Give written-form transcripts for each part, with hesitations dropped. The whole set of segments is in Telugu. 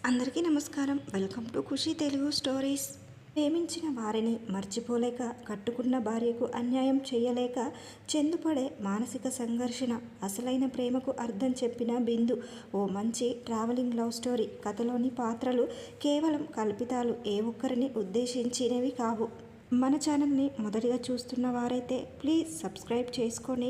అందరికీ నమస్కారం. Welcome to Khushi Telugu stories. ప్రేమించిన వారిని మర్చిపోలేక, కట్టుకున్న భార్యకు అన్యాయం చేయలేక చెందుపడే మానసిక సంఘర్షణ. అసలైన ప్రేమకు అర్థం చెప్పిన బిందు. ఓ మంచి ట్రావెలింగ్ లవ్ స్టోరీ. కథలోని పాత్రలు కేవలం కల్పితాలు, ఏ ఒక్కరిని ఉద్దేశించినవి కావు. మన ఛానల్ని మొదటిగా చూస్తున్న వారైతే ప్లీజ్ సబ్స్క్రైబ్ చేసుకొని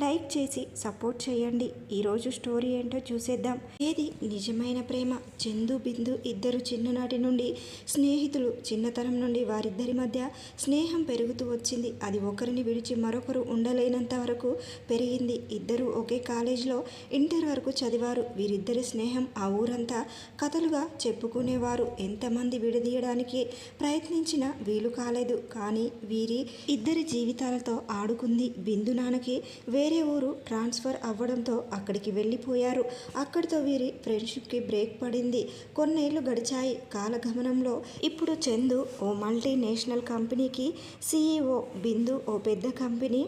లైక్ చేసి సపోర్ట్ చేయండి. ఈరోజు స్టోరీ ఏంటో చూసేద్దాం. ఏది నిజమైన ప్రేమ? చందు, బిందు ఇద్దరు చిన్ననాటి నుండి స్నేహితులు. చిన్నతనం నుండి వారిద్దరి మధ్య స్నేహం పెరుగుతూ వచ్చింది. అది ఒకరిని విడిచి మరొకరు ఉండలేనంత వరకు పెరిగింది. ఇద్దరు ఒకే కాలేజీలో ఇంటర్ వరకు చదివారు. వీరిద్దరి స్నేహం ఆ ఊరంతా కథలుగా చెప్పుకునేవారు. ఎంతమంది విడదీయడానికి ప్రయత్నించినా వీలు కాలేదు. కానీ వీరి ఇద్దరి జీవితాలతో ఆడుకుంది. బిందు నాన్నకి వేరే ఊరు ట్రాన్స్ఫర్ అవ్వడంతో అక్కడికి వెళ్ళిపోయారు. అక్కడితో వీరి ఫ్రెండ్షిప్కి బ్రేక్ పడింది. కొన్నేళ్లు గడిచాయి. కాలగమనంలో ఇప్పుడు చందు ఓ మల్టీనేషనల్ కంపెనీకి CEO, బిందు ఓ పెద్ద కంపెనీ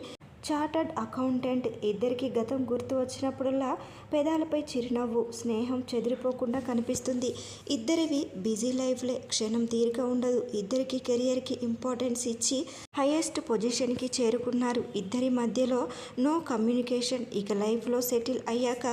చార్టర్డ్ అకౌంటెంట్. ఇద్దరికి గతం గుర్తు వచ్చినప్పుడల్లా పెదాలపై చిరునవ్వు. స్నేహం చెదిరిపోకుండా కనిపిస్తుంది. ఇద్దరివి బిజీ లైఫ్లే. క్షణం తీరిక ఉండదు. ఇద్దరికి కెరియర్కి ఇంపార్టెన్స్ ఇచ్చి హైయెస్ట్ పొజిషన్కి చేరుకున్నారు. ఇద్దరి మధ్యలో నో కమ్యూనికేషన్. ఇక లైఫ్లో సెటిల్ అయ్యాక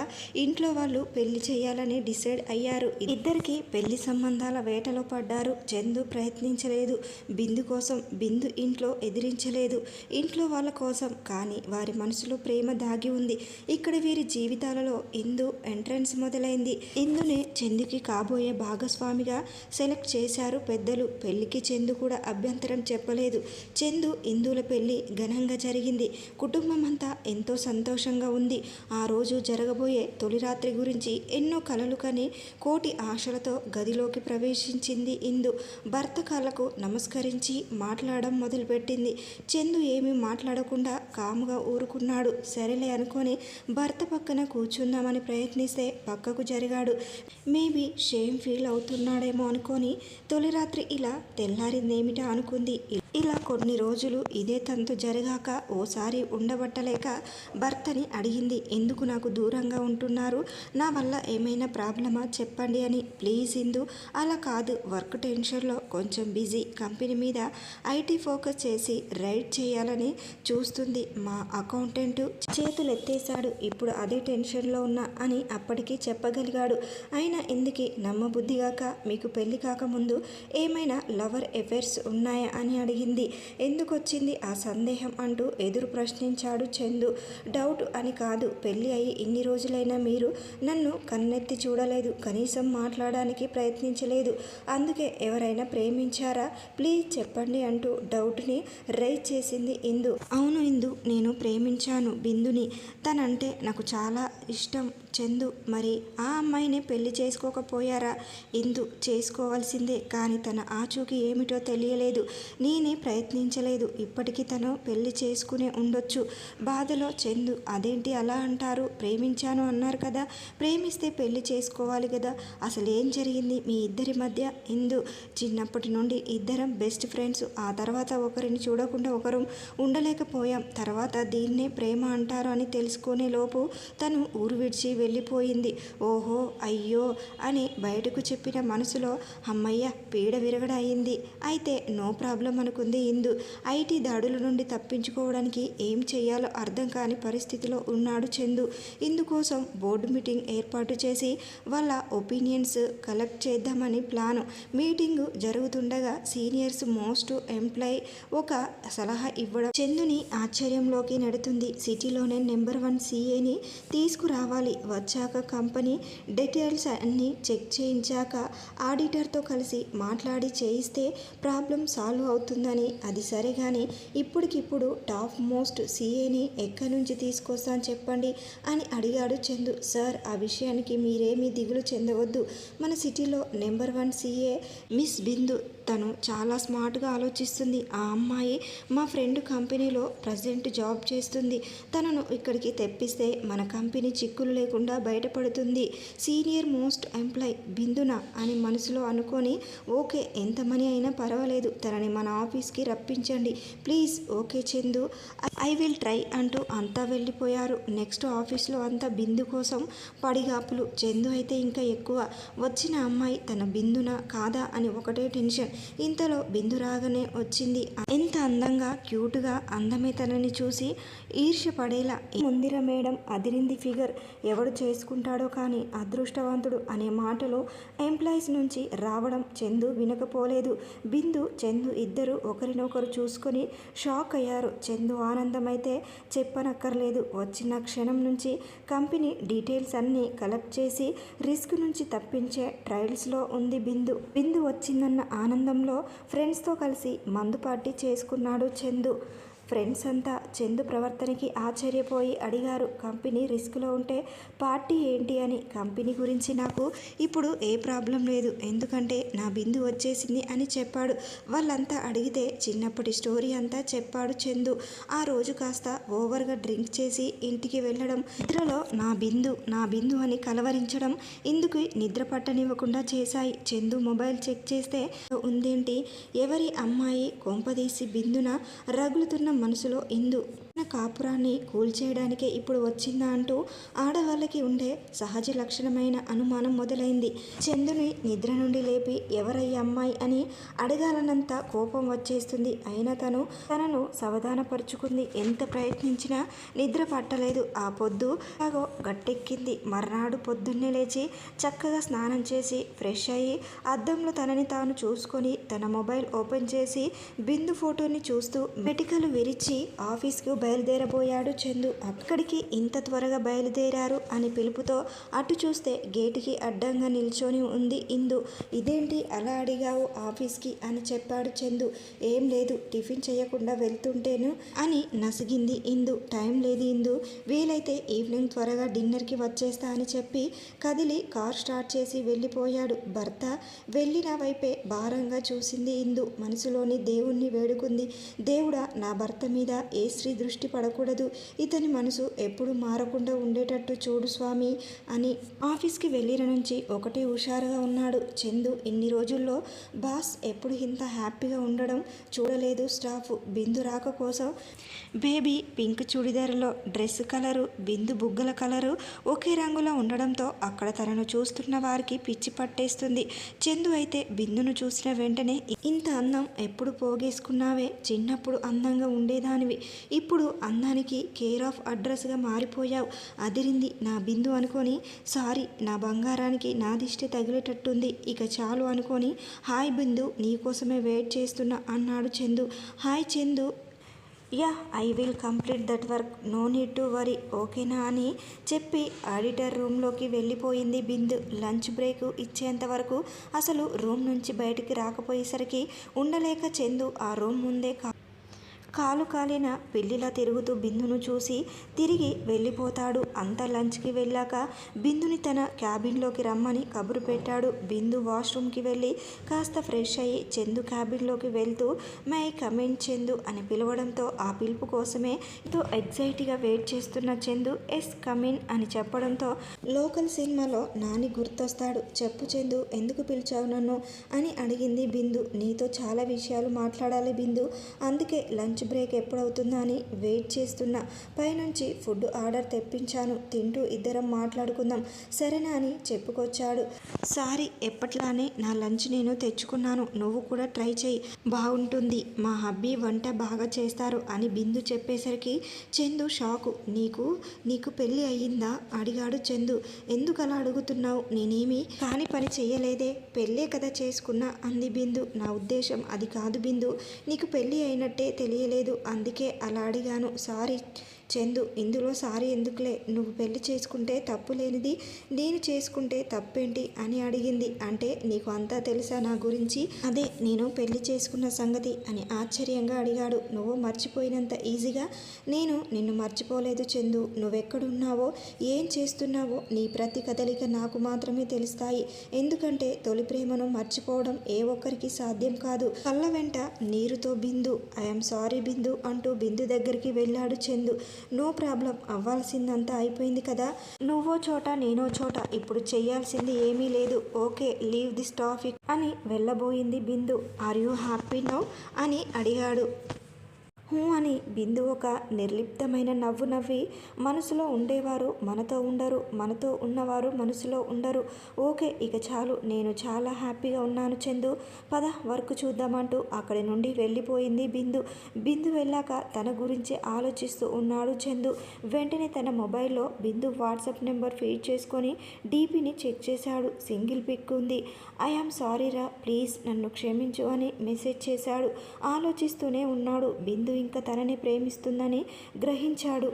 ఇంట్లో వాళ్ళు పెళ్లి చేయాలని డిసైడ్ అయ్యారు. ఇద్దరికి పెళ్లి సంబంధాల వేటలో పడ్డారు. చందు ప్రయత్నించలేదు బిందు కోసం, బిందు ఇంట్లో ఎదిరించలేదు ఇంట్లో వాళ్ళ కోసం. కానీ వారి మనసులో ప్రేమ దాగి ఉంది. ఇక్కడ వీరి జీవితాలలో ఇందు ఎంట్రన్స్ మొదలైంది. ఇందునే చందుకి కాబోయే భాగస్వామిగా సెలెక్ట్ చేశారు పెద్దలు. పెళ్లికి చందు కూడా అభ్యంతరం చెప్పలేదు. చందు, ఇందుల పెళ్లి ఘనంగా జరిగింది. కుటుంబం అంతా ఎంతో సంతోషంగా ఉంది. ఆ రోజు జరగబోయే తొలి రాత్రి గురించి ఎన్నో కలలు కని కోటి ఆశలతో గదిలోకి ప్రవేశించింది ఇందు. భర్త కాళ్లకు నమస్కరించి మాట్లాడడం మొదలుపెట్టింది. చందు ఏమీ మాట్లాడకుండా కాముగా ఊరుకున్నాడు. సరేలే అనుకొని భర్త పక్కన కూర్చుందామని ప్రయత్నిస్తే పక్కకు జరిగాడు. మేబీ షేమ్ ఫీల్ అవుతున్నాడేమో అనుకొని తొలి రాత్రి ఇలా తెల్లారిందేమిటా అనుకుంది. ఇలా కొన్ని రోజులు ఇదే తంతు జరిగాక ఓసారి ఉండబట్టలేక భర్తని అడిగింది. ఎందుకు నాకు దూరంగా ఉంటున్నారు? నా వల్ల ఏమైనా ప్రాబ్లమా చెప్పండి అని. ప్లీజ్ ఇందు, అలా కాదు, వర్క్ టెన్షన్లో కొంచెం బిజీ. కంపెనీ మీద IT ఫోకస్ చేసి రైడ్ చేయాలని చూస్తుంది. మా అకౌంటెంట్ చేతులెత్తేశాడు. ఇప్పుడు అదే టెన్షన్లో ఉన్నా అని అప్పటికి చెప్పగలిగాడు. అయినా ఇందుకి నమ్మబుద్ధిగాక, మీకు పెళ్లి కాకముందు ఏమైనా లవర్ ఎఫైర్స్ ఉన్నాయా అని అడిగింది. ఎందుకొచ్చింది ఆ సందేహం అంటూ ఎదురు ప్రశ్నించాడు చందు. డౌట్ అని కాదు, పెళ్ళి అయి ఇన్ని రోజులైనా మీరు నన్ను కన్నెత్తి చూడలేదు, కనీసం మాట్లాడడానికి ప్రయత్నించలేదు. అందుకే ఎవరైనా ప్రేమించారా? ప్లీజ్ చెప్పండి అంటూ డౌట్ని రైజ్ చేసింది ఇందు. అవును ఇందు, నేను ప్రేమించాను బిందుని. తనంటే నాకు చాలా ఇష్టం చందు. మరి ఆ అమ్మాయిని పెళ్లి చేసుకోకపోయారా? ఇందు, చేసుకోవాల్సిందే. కానీ తన ఆచూకీ ఏమిటో తెలియలేదు. నేనే ప్రయత్నించలేదు. ఇప్పటికీ తను పెళ్లి చేసుకునే ఉండొచ్చు. బాధలో చందు. అదేంటి అలా అంటారు? ప్రేమించాను అన్నారు కదా, ప్రేమిస్తే పెళ్లి చేసుకోవాలి కదా. అసలు ఏం జరిగింది మీ ఇద్దరి మధ్య? ఇందు, చిన్నప్పటి నుండి ఇద్దరం బెస్ట్ ఫ్రెండ్స్. ఆ తర్వాత ఒకరిని చూడకుండా ఒకరు ఉండలేకపోయాం. తర్వాత దీన్నే ప్రేమ అంటారు అని తెలుసుకునే లోపు తను ఊరు విడిచి వెళ్ళిపోయింది. ఓహో, అయ్యో అని బయటకు చెప్పిన మనసులో అమ్మయ్య పీడ విరగడయింది. అయితే నో ప్రాబ్లం అనుకుంది ఇందు. IT దాడుల నుండి తప్పించుకోవడానికి ఏం చేయాలో అర్థం కాని పరిస్థితిలో ఉన్నాడు చందు. ఇందుకోసం బోర్డు మీటింగ్ ఏర్పాటు చేసి వాళ్ళ ఒపీనియన్స్ కలెక్ట్ చేద్దామని ప్లాను. మీటింగు జరుగుతుండగా సీనియర్స్ మోస్ట్ ఎంప్లాయ్ ఒక సలహా ఇవ్వడం చందుని ఆశ్చర్యంలోకి నెడుతుంది. సిటీలోనే నెంబర్ 1 CAని తీసుకురావాలి. వచ్చాక కంపెనీ డీటెయిల్స్ అన్నీ చెక్ చేయించాక ఆడిటర్తో కలిసి మాట్లాడి చేయిస్తే ప్రాబ్లం సాల్వ్ అవుతుందని. అది సరే కానీ ఇప్పటికిప్పుడు టాప్ మోస్ట్ CAని ఎక్కడి నుంచి తీసుకొస్తాను చెప్పండి అని అడిగాడు చందు. సార్, ఆ విషయానికి మీరేమీ దిగులు చెందవద్దు. మన సిటీలో నెంబర్ 1 CA మిస్ బిందు. తను చాలా స్మార్ట్గా ఆలోచిస్తుంది. ఆ అమ్మాయి మా ఫ్రెండ్ కంపెనీలో ప్రజెంట్ జాబ్ చేస్తుంది. తనను ఇక్కడికి తెప్పిస్తే మన కంపెనీ చిక్కులు లేకుండా బయటపడుతుంది. సీనియర్ మోస్ట్ ఎంప్లాయ్ బిందున అని మనసులో అనుకొని, ఓకే ఎంత మనీ అయినా పర్వాలేదు, తనని మన ఆఫీస్కి రప్పించండి please. Okay Chandu, I will try అంటూ అంతా వెళ్ళిపోయారు. నెక్స్ట్ ఆఫీస్లో అంతా బిందు కోసం పడిగాపులు. చందు అయితే ఇంకా ఎక్కువ. వచ్చిన అమ్మాయి తన బిందున కాదా అని ఒకటే టెన్షన్. ఇంతలో బిందు రాగానే వచ్చింది. ఎంత అందంగా క్యూట్గా, అందమే తనని చూసి ఈర్ష్య పడేలా ముందిర మేడం అదిరింది ఫిగర్, ఎవడు చేసుకుంటాడో కానీ అదృష్టవంతుడు అనే మాటలు ఎంప్లాయీస్ నుంచి రావడం చందు వినకపోలేదు. బిందు చందు ఇద్దరు ఒకరినొకరు చూసుకొని షాక్ అయ్యారు. చందు ఆనందమైతే చెప్పనక్కర్లేదు. వచ్చిన క్షణం నుంచి కంపెనీ డీటెయిల్స్ అన్నీ కలెక్ట్ చేసి రిస్క్ నుంచి తప్పించే ట్రయల్స్లో ఉంది బిందు. బిందు వచ్చిందన్న ఆనందంలో ఫ్రెండ్స్తో కలిసి మందు పార్టీ చేసుకున్నాడు చందు. ఫ్రెండ్స్ అంతా చందు ప్రవర్తనకి ఆశ్చర్యపోయి అడిగారు, కంపెనీ రిస్క్లో ఉంటే పార్టీ ఏంటి అని. కంపెనీ గురించి నాకు ఇప్పుడు ఏ ప్రాబ్లం లేదు, ఎందుకంటే నా బిందు వచ్చేసింది అని చెప్పాడు. వాళ్ళంతా అడిగితే చిన్నప్పటి స్టోరీ అంతా చెప్పాడు చందు. ఆ రోజు కాస్త ఓవర్గా డ్రింక్ చేసి ఇంటికి వెళ్ళడం, నిద్రలో నా బిందు అని కలవరించడం ఇందుకు నిద్ర పట్టనివ్వకుండా చేశాయి. చందు మొబైల్ చెక్ చేస్తే ఉందేంటి, ఎవరి అమ్మాయి కొంపదీసి బిందున రగులుతున్న మనసులో ఇందు కాపురాన్ని కూల్చేయడానికే ఇప్పుడు వచ్చిందా అంటూ ఆడవాళ్ళకి ఉండే సహజ లక్షణమైన అనుమానం మొదలైంది. చందుని నిద్ర నుండి లేపి ఎవరయ్య అమ్మాయి అని అడగాలన్నంత కోపం వచ్చేస్తుంది. అయినా తనను సమాధానపరుచుకుంది. ఎంత ప్రయత్నించినా నిద్ర పట్టలేదు. ఆ పొద్దు అలాగో గట్టెక్కింది. మర్నాడు పొద్దున్నే లేచి చక్కగా స్నానం చేసి ఫ్రెష్ అయ్యి అద్దంలో తనని తాను చూసుకొని తన మొబైల్ ఓపెన్ చేసి బిందు ఫోటోని చూస్తూ మెటికలు విరిచి ఆఫీస్కు బయలుదేరబోయాడు చందు. అక్కడికి ఇంత త్వరగా బయలుదేరారు అని పిలుపుతో అటు చూస్తే గేటుకి అడ్డంగా నిల్చొని ఉంది ఇందు. ఇదేంటి అలా అడిగావు ఆఫీస్కి అని చెప్పాడు చందు. ఏం లేదు, టిఫిన్ చేయకుండా వెళ్తుంటేను అని నసిగింది ఇందు. టైం లేదు ఇందు, వీలైతే ఈవినింగ్ త్వరగా డిన్నర్కి వచ్చేస్తా అని చెప్పి కదిలి కార్ స్టార్ట్ చేసి వెళ్ళిపోయాడు. భర్త వెళ్ళిన వైపే భారంగా చూసింది ఇందు. మనసులోని దేవుణ్ణి వేడుకుంది, దేవుడా నా భర్త మీద ఏ స్త్రీ దృష్టి పడకూడదు, ఇతని మనసు ఎప్పుడు మారకుండా ఉండేటట్టు చూడు స్వామి అని. ఆఫీస్కి వెళ్ళిన నుంచి ఒకటే హుషారుగా ఉన్నాడు చందు. ఇన్ని రోజుల్లో బాస్ ఎప్పుడు ఇంత హ్యాపీగా ఉండడం చూడలేదు. స్టాఫ్ బిందు రాక కోసం బేబీ పింక్ చుడిదార్లో డ్రెస్ కలరు, బిందు బుగ్గల కలరు ఒకే రంగులో ఉండడంతో అక్కడ తనను చూస్తున్న వారికి పిచ్చి పట్టేస్తుంది. చందు అయితే బిందును చూసిన వెంటనే, ఇంత అందం ఎప్పుడు పోగేసుకున్నావే, చిన్నప్పుడు అందంగా ఉండేదానివి, ఇప్పుడు అందానికి కేర్ ఆఫ్ అడ్రస్గా మారిపోయావు, అదిరింది నా బిందు అనుకొని, సారీ నా బంగారానికి నా దిష్టి తగిలేటట్టుంది, ఇక చాలు అనుకొని, హాయ్ బిందు నీకోసమే వెయిట్ చేస్తున్నా అన్నాడు Chandu. Hi Chandu, yeah I will complete that work, no need to worry, ఓకేనా అని చెప్పి ఆడిటర్ రూమ్లోకి వెళ్ళిపోయింది బిందు. లంచ్ బ్రేక్ ఇచ్చేంత వరకు అసలు రూమ్ నుంచి బయటికి రాకపోయేసరికి ఉండలేక చందు ఆ రూమ్ ముందే కాలు కాలిన పిల్లిలా తిరుగుతూ బిందును చూసి తిరిగి వెళ్ళిపోతాడు. అంతా లంచ్కి వెళ్ళాక బిందుని తన క్యాబిన్లోకి రమ్మని కబురు పెట్టాడు. బిందు వాష్రూమ్కి వెళ్ళి కాస్త ఫ్రెష్ అయ్యి చందు క్యాబిన్లోకి వెళ్తూ మై కమిన్ చందు అని పిలవడంతో ఆ పిలుపు కోసమే ఎంతో ఎగ్జైటీగా వెయిట్ చేస్తున్న చందు ఎస్ కమిన్ అని చెప్పడంతో లోకల్ సినిమాలో నాని గుర్తొస్తాడు. చెప్పు చందు, ఎందుకు పిలిచావు నన్ను అని అడిగింది బిందు. నీతో చాలా విషయాలు మాట్లాడాలి బిందు, అందుకే లంచ్ బ్రేక్ ఎప్పుడవుతుందా అని వెయిట్ చేస్తున్నా, పైనుంచి ఫుడ్ ఆర్డర్ తెప్పించాను, తింటూ ఇద్దరం మాట్లాడుకుందాం సరేనా అని చెప్పుకొచ్చాడు. సారీ, ఎప్పట్లానే నా లంచ్ నేను తెచ్చుకున్నాను, నువ్వు కూడా ట్రై చేయి బాగుంటుంది, మా హబ్బీ వంట బాగా చేస్తారు అని బిందు చెప్పేసరికి చందు షాకు. నీకు పెళ్ళి అయ్యిందా అడిగాడు చందు. ఎందుకు అలా అడుగుతున్నావు, నేనేమి కాని పని చెయ్యలేదే, పెళ్ళే కదా చేసుకున్నా అంది బిందు. నా ఉద్దేశం అది కాదు బిందు, నీకు పెళ్ళి అయినట్టే తెలియలేదు, అందుకే అలా అడిగాను, సారీ చందు, ఇందులో సారీ ఎందుకులే, నువ్వు పెళ్లి చేసుకుంటే తప్పు లేనిది నేను చేసుకుంటే తప్పేంటి అని అడిగింది. అంటే నీకు అంతా తెలుసా నా గురించి? అదే నేను పెళ్లి చేసుకున్న సంగతి అని ఆశ్చర్యంగా అడిగాడు. నువ్వు మర్చిపోయినంత ఈజీగా నేను నిన్ను మర్చిపోలేదు చందు. నువ్వెక్కడున్నావో ఏం చేస్తున్నావో నీ ప్రతి కదలిక నాకు మాత్రమే తెలుస్తాయి. ఎందుకంటే తొలి ప్రేమను మర్చిపోవడం ఏ ఒక్కరికి సాధ్యం కాదు. కళ్ళ వెంట నీరుతో బిందు, ఐఎమ్ సారీ బిందు అంటూ బిందు దగ్గరికి వెళ్ళాడు చందు. నో ప్రాబ్లం, అవ్వాల్సిందంతా అయిపోయింది కదా. నువ్వో చోట నేనో చోట, ఇప్పుడు చెయ్యాల్సింది ఏమీ లేదు. ఓకే, లీవ్ దిస్ టాపిక్ అని వెళ్ళబోయింది బిందు. ఆర్ యూ హ్యాపీ నౌ అని అడిగాడు. హూ అని బిందు ఒక నిర్లిప్తమైన నవ్వు నవ్వి, మనసులో ఉండేవారు మనతో ఉండరు, మనతో ఉన్నవారు మనసులో ఉండరు. ఓకే, ఇక చాలు, నేను చాలా హ్యాపీగా ఉన్నాను చందు, పద వర్క్ చూద్దామంటూ అక్కడి నుండి వెళ్ళిపోయింది బిందు. బిందు వెళ్ళాక తన గురించి ఆలోచిస్తూ ఉన్నాడు చందు. వెంటనే తన మొబైల్లో బిందు వాట్సాప్ నెంబర్ ఫీడ్ చేసుకొని డీపీని చెక్ చేశాడు. సింగిల్ పిక్ ఉంది. ఐఆమ్ సారీరా, ప్లీజ్ నన్ను క్షమించు అని మెసేజ్ చేశాడు. ఆలోచిస్తూనే ఉన్నాడు. బిందు ఇంకా తనని ప్రేమిస్తుందని గ్రహించాడు.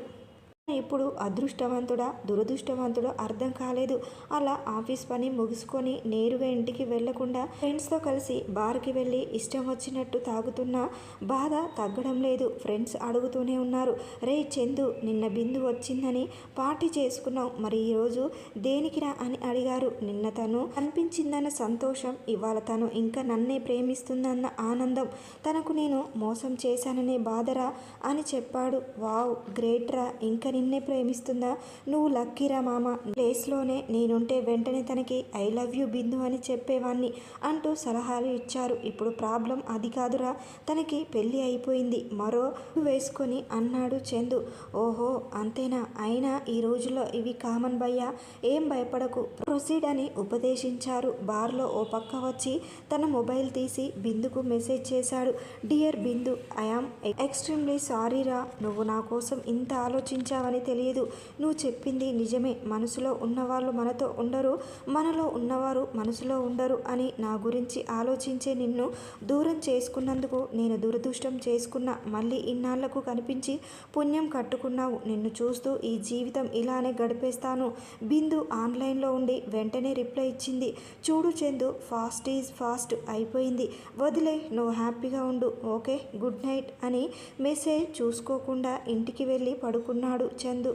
ఇప్పుడు అదృష్టవంతుడా దురదృష్టవంతుడో అర్థం కాలేదు. అలా ఆఫీస్ పని ముగుసుకొని నేరుగా ఇంటికి వెళ్లకుండా ఫ్రెండ్స్తో కలిసి బార్కి వెళ్ళి ఇష్టం వచ్చినట్టు తాగుతున్న బాధ తగ్గడం లేదు. ఫ్రెండ్స్ అడుగుతూనే ఉన్నారు, రే చందు, నిన్న బిందు వచ్చిందని పార్టీ చేసుకున్నావు, మరి ఈరోజు దేనికిరా అని అడిగారు. నిన్న తను అనిపించిందన్న సంతోషం, ఇవాళ తను ఇంకా నన్నే ప్రేమిస్తుందన్న ఆనందం, తనకు నేను మోసం చేశాననే బాధరా అని చెప్పాడు. వావ్, గ్రేట్ రా, ఇంకా నిన్నే ప్రేమిస్తుందా, నువ్వు లక్కీరా మామ, ప్లేస్లోనే నేనుంటే వెంటనే తనకి ఐ లవ్ యూ బిందు అని చెప్పేవాణ్ణి అంటూ సలహాలు ఇచ్చారు. ఇప్పుడు ప్రాబ్లం అది కాదురా, తనకి పెళ్ళి అయిపోయింది, మరో వేసుకొని అన్నాడు చందు. ఓహో అంతేనా, అయినా ఈ రోజుల్లో ఇవి కామన్ భయ్యా, ఏం భయపడకు, ప్రొసీడ్ అని ఉపదేశించారు. బార్లో ఓ పక్క వచ్చి తన మొబైల్ తీసి బిందుకు మెసేజ్ చేశాడు. డియర్ బిందు, ఐఆమ్ ఎక్స్ట్రీమ్లీ సారీరా, నువ్వు నా కోసం ఇంత ఆలోచించావు అని తెలియదు. నువ్వు చెప్పింది నిజమే, మనసులో ఉన్నవాళ్ళు మనతో ఉండరు, మనలో ఉన్నవారు మనసులో ఉండరు అని నా గురించి ఆలోచించే నిన్ను దూరం చేసుకున్నందుకు నేను దురదృష్టం చేసుకున్నా. మళ్ళీ ఇన్నాళ్లకు కనిపించి పుణ్యం కట్టుకున్నావు. నిన్ను చూస్తూ ఈ జీవితం ఇలానే గడిపేస్తాను. బిందు ఆన్లైన్లో ఉండి వెంటనే రిప్లై ఇచ్చింది. చూడు చందు, ఫాస్ట్ ఈజ్ ఫాస్ట్ అయిపోయింది, వదిలే, నువ్వు హ్యాపీగా ఉండు, ఓకే, గుడ్ నైట్ అని మెసేజ్ చూసుకోకుండా ఇంటికి వెళ్ళి పడుకున్నాడు చందు.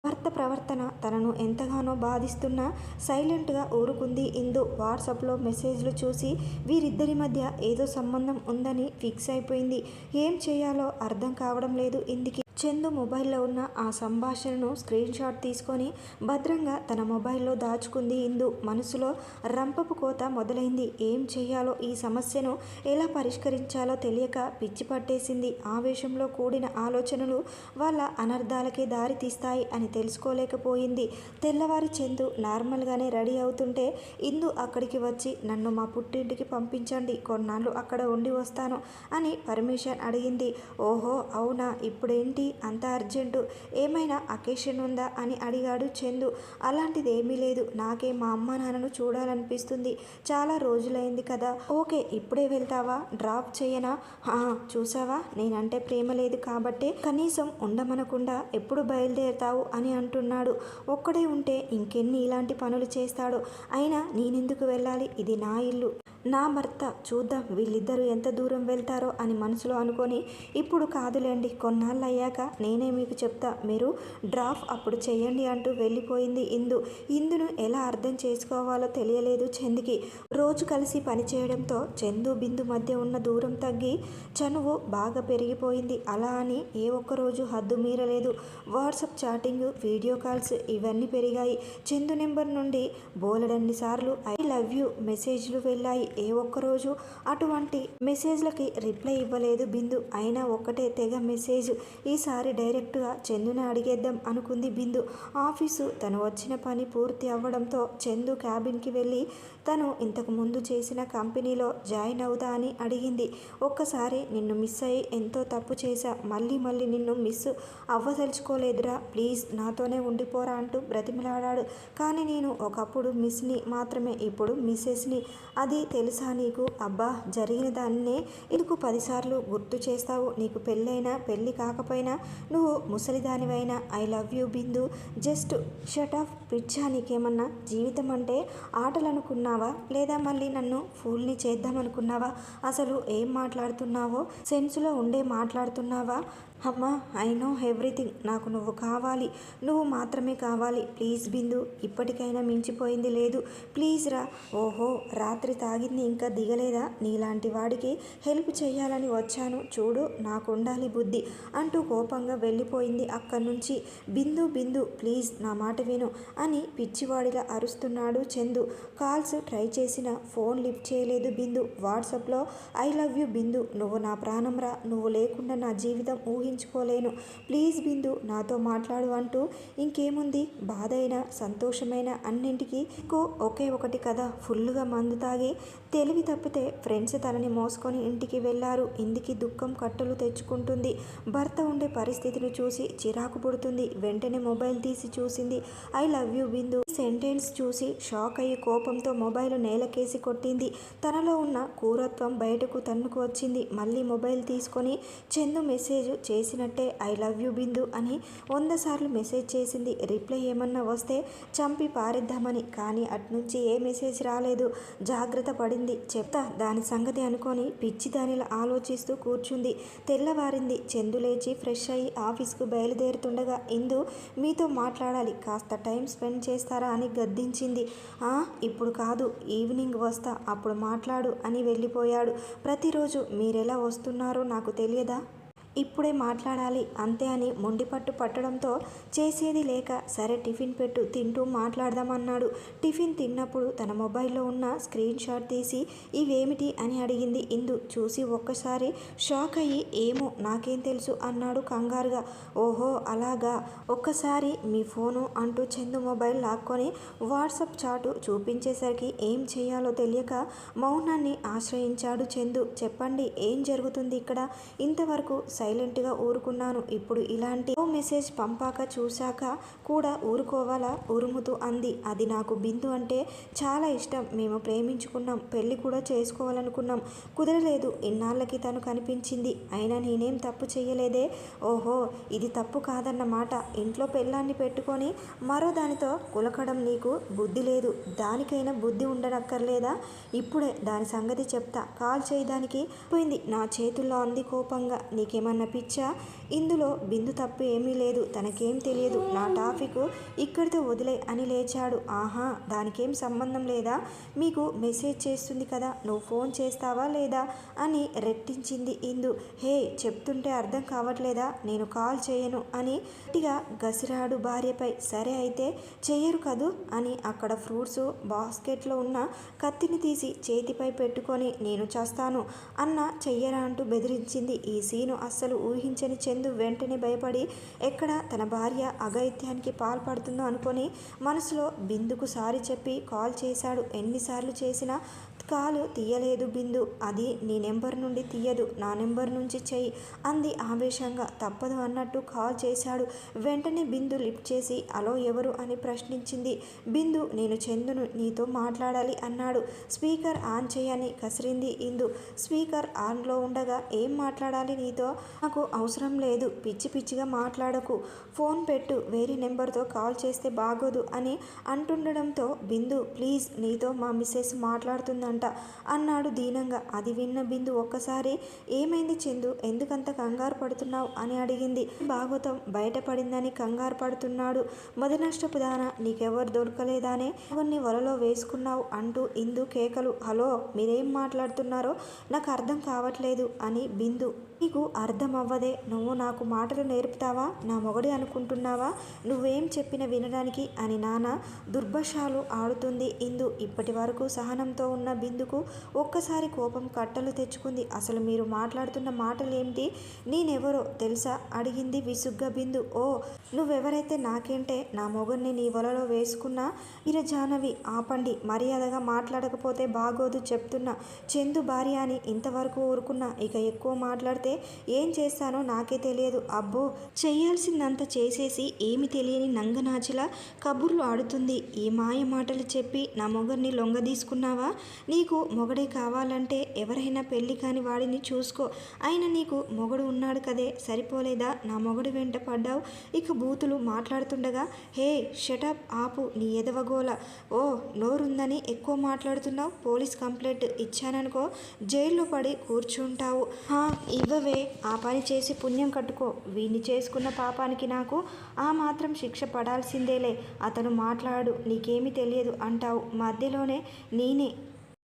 భర్త ప్రవర్తన తనను ఎంతగానో బాధిస్తున్నా సైలెంట్గా ఊరుకుంది ఇందు. వాట్సాప్లో మెసేజ్లు చూసి వీరిద్దరి మధ్య ఏదో సంబంధం ఉందని ఫిక్స్ అయిపోయింది. ఏం చేయాలో అర్థం కావడం లేదు ఇందుకి. చందు మొబైల్లో ఉన్న ఆ సంభాషణను స్క్రీన్ షాట్ తీసుకొని భద్రంగా తన మొబైల్లో దాచుకుంది ఇందు. మనసులో రంపపు కోత మొదలైంది. ఏం చేయాలో, ఈ సమస్యను ఎలా పరిష్కరించాలో తెలియక పిచ్చి పట్టేసింది. ఆవేశంలో కూడిన ఆలోచనలు వాళ్ళ అనర్థాలకే దారి తీస్తాయి అని తెలుసుకోలేకపోయింది. తెల్లవారి చందు నార్మల్గానే రెడీ అవుతుంటే ఇందు అక్కడికి వచ్చి, నన్ను మా పుట్టింటికి పంపించండి, కొన్నాళ్ళు అక్కడ ఉండి వస్తాను అని పర్మిషన్ అడిగింది. ఓహో అవునా, ఇప్పుడేంటి అంత అర్జెంటు, ఏమైనా అకేషన్ ఉందా అని అడిగాడు చందు. అలాంటిది ఏమీ లేదు, నాకే మా అమ్మ నాన్నను చూడాలనిపిస్తుంది, చాలా రోజులైంది కదా. ఓకే, ఇప్పుడే వెళ్తావా, డ్రాప్ చేయనా? చూసావా, నేనంటే ప్రేమ లేదు కాబట్టే కనీసం ఉండమనకుండా ఎప్పుడు బయలుదేరుతావు అని అంటున్నాడు. ఒక్కడే ఉంటే ఇంకెన్ని ఇలాంటి పనులు చేస్తాడో. అయినా నేనెందుకు వెళ్ళాలి, ఇది నా ఇల్లు, నా భర్త, చూద్దాం వీళ్ళిద్దరూ ఎంత దూరం వెళ్తారో అని మనసులో అనుకొని, ఇప్పుడు కాదులేండి, కొన్నాళ్ళు అయ్యాక నేనే మీకు చెప్తా, మీరు డ్రాప్ అప్పుడు చెయ్యండి అంటూ వెళ్ళిపోయింది ఇందు. ఇందును ఎలా అర్థం చేసుకోవాలో తెలియలేదు చందుకి. రోజు కలిసి పనిచేయడంతో చందు బిందు మధ్య ఉన్న దూరం తగ్గి చనువు బాగా పెరిగిపోయింది. అలా అని ఏ ఒక్కరోజు హద్దు మీరలేదు. వాట్సాప్ చాటింగ్, వీడియో కాల్స్ ఇవన్నీ పెరిగాయి. చందు నెంబర్ నుండి బోలెడన్ని సార్లు ఐ లవ్ యూ మెసేజ్లు వెళ్ళాయి. ఏ ఒక్కరోజు అటువంటి మెసేజ్లకి రిప్లై ఇవ్వలేదు బిందు. అయినా ఒక్కటే తెగ మెసేజ్. ఈసారి డైరెక్ట్గా చందుని అడిగేద్దాం అనుకుంది బిందు. ఆఫీసు తను వచ్చిన పని పూర్తి అవ్వడంతో చందు క్యాబిన్కి వెళ్ళి తను ఇంతకు ముందు చేసిన కంపెనీలో జాయిన్ అవుతా అని అడిగింది. ఒక్కసారి నిన్ను మిస్ అయ్యి ఎంతో తప్పు చేశా, మళ్ళీ మళ్ళీ నిన్ను మిస్ అవ్వదలుచుకోలేదురా, ప్లీజ్ నాతోనే ఉండిపోరా అంటూ బ్రతిమలాడాడు. కానీ నేను ఒకప్పుడు మిస్ని మాత్రమే, ఇప్పుడు మిస్సెస్ని, అది తెలుసా నీకు? అబ్బా, జరిగిన దాన్నే ఎందుకు 10 సార్లు గుర్తు చేస్తావు? నీకు పెళ్ళైనా పెళ్ళి కాకపోయినా నువ్వు ముసలిదానివైనా I love you Bindu. Just shut off. పిచ్చా నీకేమన్నా? జీవితం అంటే ఆటలనుకున్నావా, లేదా మళ్ళీ నన్ను ఫూల్ని చేద్దామనుకున్నావా? అసలు ఏం మాట్లాడుతున్నావో సెన్సులో ఉండే మాట్లాడుతున్నావా? అమ్మా, ఐ నో ఎవ్రీథింగ్. నాకు నువ్వు కావాలి, నువ్వు మాత్రమే కావాలి. ప్లీజ్ బిందు, ఇప్పటికైనా మించిపోయింది లేదు. ప్లీజ్ రా. ఓహో, రాత్రి తాగింది ఇంకా దిగలేదా? నీలాంటి వాడికి హెల్ప్ చేయాలని వచ్చాను చూడు, నాకు ఉండాలి బుద్ధి అంటూ కోపంగా వెళ్ళిపోయింది అక్కడి నుంచి. బిందు బిందు ప్లీజ్ నా మాట విను అని పిచ్చివాడిలా అరుస్తున్నాడు చందు. కాల్స్ ట్రై చేసిన ఫోన్ లిఫ్ట్ చేయలేదు బిందు. వాట్సాప్లో ఐ లవ్ యూ బిందు, నువ్వు నా ప్రాణం రా, నువ్వు లేకుండా నా జీవితం ఊహించుకోలేను. ప్లీజ్ బిందు నాతో మాట్లాడు అంటూ. ఇంకేముంది, బాధ అయినా సంతోషమైన అన్నింటికీ ఒకే ఒకటి కదా. ఫుల్లుగా మందు తాగి తెలివి తప్పితే ఫ్రెండ్స్ తనని మోసుకొని ఇంటికి వెళ్ళారు. ఇందుకి దుఃఖం కట్టలు తెచ్చుకుంటుంది. భర్త ఉండే పరిస్థితిని చూసి చిరాకు పుడుతుంది. వెంటనే మొబైల్ తీసి చూసింది. I love you Bindu. Sentence చూసి షాక్ అయ్యి కోపంతో మొబైల్ నేలకేసి కొట్టింది. తనలో ఉన్న క్రూరత్వం బయటకు తన్నుకు వచ్చింది. మళ్ళీ మొబైల్ తీసుకొని చందు మెసేజ్ చేసినట్టే ఐ లవ్ యూ బిందు అని 100 సార్లు మెసేజ్ చేసింది. రిప్లై ఏమన్నా వస్తే చంపి పారేద్దామని. కానీ అట్నుంచి ఏ మెసేజ్ రాలేదు. జాగ్రత్త పడింది. చెప్తా దాని సంగతి అనుకొని పిచ్చి దానిలా ఆలోచిస్తూ కూర్చుంది. తెల్లవారింది. చందు లేచి ఫ్రెష్ అయ్యి ఆఫీస్కు బయలుదేరుతుండగా ఇందు మీతో మాట్లాడాలి, కాస్త టైం స్పెండ్ చేస్తారా అని గద్దించింది. ఇప్పుడు కాదు, ఈవినింగ్ వస్తా, అప్పుడు మాట్లాడు అని వెళ్ళిపోయాడు. ప్రతిరోజు మీరెలా వస్తున్నారో నాకు తెలియదా? ఇప్పుడే మాట్లాడాలి అంతే అని మొండిపట్టు పట్టడంతో చేసేది లేక సరే టిఫిన్ పెట్టు, తింటూ మాట్లాడదామన్నాడు. టిఫిన్ తిన్నప్పుడు తన మొబైల్లో ఉన్న స్క్రీన్ షాట్ తీసి ఇవేమిటి అని అడిగింది ఇందు. చూసి ఒక్కసారి షాక్ అయ్యి ఏమో నాకేం తెలుసు అన్నాడు కంగారుగా. ఓహో అలాగా, ఒక్కసారి మీ ఫోను అంటూ చందు మొబైల్ లాక్కొని వాట్సాప్ చాటు చూపించేసరికి ఏం చేయాలో తెలియక మౌనాన్ని ఆశ్రయించాడు చందు. చెప్పండి, ఏం జరుగుతుంది ఇక్కడ? ఇంతవరకు సైలెంట్గా ఊరుకున్నాను, ఇప్పుడు ఇలాంటి మెసేజ్ పంపాక చూశాక కూడా ఊరుకోవాలా? ఉరుముతూ అంది. అది నాకు బిందు అంటే చాలా ఇష్టం. మేము ప్రేమించుకున్నాం, పెళ్లి కూడా చేసుకోవాలనుకున్నాం, కుదరలేదు. ఇన్నాళ్ళకి తను కనిపించింది. అయినా నేనేం తప్పు చేయలేదే. ఓహో, ఇది తప్పు కాదన్నమాట. ఇంట్లో పెళ్ళాన్ని పెట్టుకొని మరో దానితో కులకడం నీకు బుద్ధి లేదు. దానికైనా బుద్ధి ఉండనక్కర్లేదా? ఇప్పుడే దాని సంగతి చెప్తా, కాల్ చేయడానికి పోయింది నా చేతుల్లో అంది కోపంగా. నీకేమన్నా పిచ్చా? ఇందులో బిందు తప్పు ఏమీ లేదు, తనకేం తెలియదు. నా టాపిక్ ఇక్కడితో వదిలే అని లేచాడు. ఆహా, దానికేం సంబంధం లేదా? మీకు మెసేజ్ చేస్తుంది కదా, నువ్వు ఫోన్ చేస్తావా లేదా అని రెట్టించింది ఇందు. హే, చెప్తుంటే అర్థం కావట్లేదా? నేను కాల్ చేయను అని గట్టిగా గసిరాడు భార్యపై. సరే అయితే చెయ్యరు కదూ అని అక్కడ ఫ్రూట్స్ బాస్కెట్లో ఉన్న కత్తిని తీసి చేతిపై పెట్టుకొని నేను చేస్తాను అన్న చెయ్యరా అంటూ బెదిరించింది. ఈ సీను అస్సలు ఊహించని చందు వెంటనే భయపడి ఎక్కడ తన భార్య అఘాయిత్యానికి పాల్పడుతుందో అనుకొని మనసులో బిందుకు సారీ చెప్పి కాల్ చేశాడు. ఎన్నిసార్లు చేసినా కాలు తీయలేదు బిందు. అది నీ నెంబర్ నుండి తీయదు, నా నెంబర్ నుంచి చెయ్యి అంది ఆవేశంగా. తప్పదు అన్నట్టు కాల్ చేశాడు. వెంటనే బిందు లిఫ్ట్ చేసి హలో ఎవరు అని ప్రశ్నించింది. బిందు, నేను చందును, నీతో మాట్లాడాలి అన్నాడు. స్పీకర్ ఆన్ చేయని కసిరింది ఇందు. స్పీకర్ ఆన్లో ఉండగా ఏం మాట్లాడాలి నీతో? నాకు అవసరం లేదు, పిచ్చి పిచ్చిగా మాట్లాడకు, ఫోన్ పెట్టు, వేరే నెంబర్తో కాల్ చేస్తే బాగోదు అని అంటుండడంతో బిందు ప్లీజ్, నీతో మా మిస్సెస్ మాట్లాడుతుందంట అన్నాడు దీనంగా. అది విన్న బిందు ఒక్కసారి ఏమైంది చందు, ఎందుకంత కంగారు పడుతున్నావు అని అడిగింది. భాగవతం బయటపడిందని కంగారు పడుతున్నాడు. మొదనష్టపు దానా, నీకెవరు దొరకలేదానే కొన్ని వలలో వేసుకున్నావు అంటూ ఇందు కేకలు. హలో, మీరేం మాట్లాడుతున్నారో నాకు అర్థం కావట్లేదు అని బిందు. నీకు అర్థం అవ్వదే, నువ్వు నాకు మాటలు నేర్పుతావా? నా మొగడి అనుకుంటున్నావా? నువ్వేం చెప్పిన వినడానికి అని నాన్న దుర్భాషాలు ఆడుతుంది ఇందు. ఇప్పటి వరకు సహనంతో ఉన్న బిందుకు ఒక్కసారి కోపం కట్టలు తెచ్చుకుంది. అసలు మీరు మాట్లాడుతున్న మాటలేమిటి? నేనెవరో తెలుసా అడిగింది విసుగ్గా బిందు. ఓ, నువ్వెవరైతే నాకేంటే, నా మొగడిని నీ వలలో వేసుకున్నా. జాహ్నవి, ఆపండి, మర్యాదగా మాట్లాడకపోతే బాగోదు చెప్తున్నా. చందు భార్య అని ఇంతవరకు ఊరుకున్నా, ఇక ఎక్కువ మాట్లాడితే పడితే ఏం చేస్తానో నాకే తెలియదు. అబ్బో, చేయాల్సిందంత చేసేసి ఏమి తెలియని నంగనాచిలా కబుర్లు ఆడుతుంది. ఈ మాయ మాటలు చెప్పి నా మొగడిని లొంగదీసుకున్నావా? నీకు మొగడే కావాలంటే ఎవరైనా పెళ్లి కాని వాడిని చూసుకో. అయినా నీకు మొగడు ఉన్నాడు కదే, సరిపోలేదా నా మొగడు వెంట పడ్డావు? ఇక బూతులు మాట్లాడుతుండగా, హే షటప్, ఆపు నీ ఎదవగోల. ఓ నోరుందని ఎక్కువ మాట్లాడుతున్నావు. పోలీస్ కంప్లైంట్ ఇచ్చాననుకో, జైల్లో పడి కూర్చుంటావు. ఇవ్వవే, ఆ పని చేసి పుణ్యం కట్టుకో. వీణ్ణి చేసుకున్న పాపానికి నాకు ఆ మాత్రం శిక్ష పడాల్సిందేలే. అతను మాట్లాడు, నీకేమీ తెలియదు అంటావు. మధ్యలోనే నేనే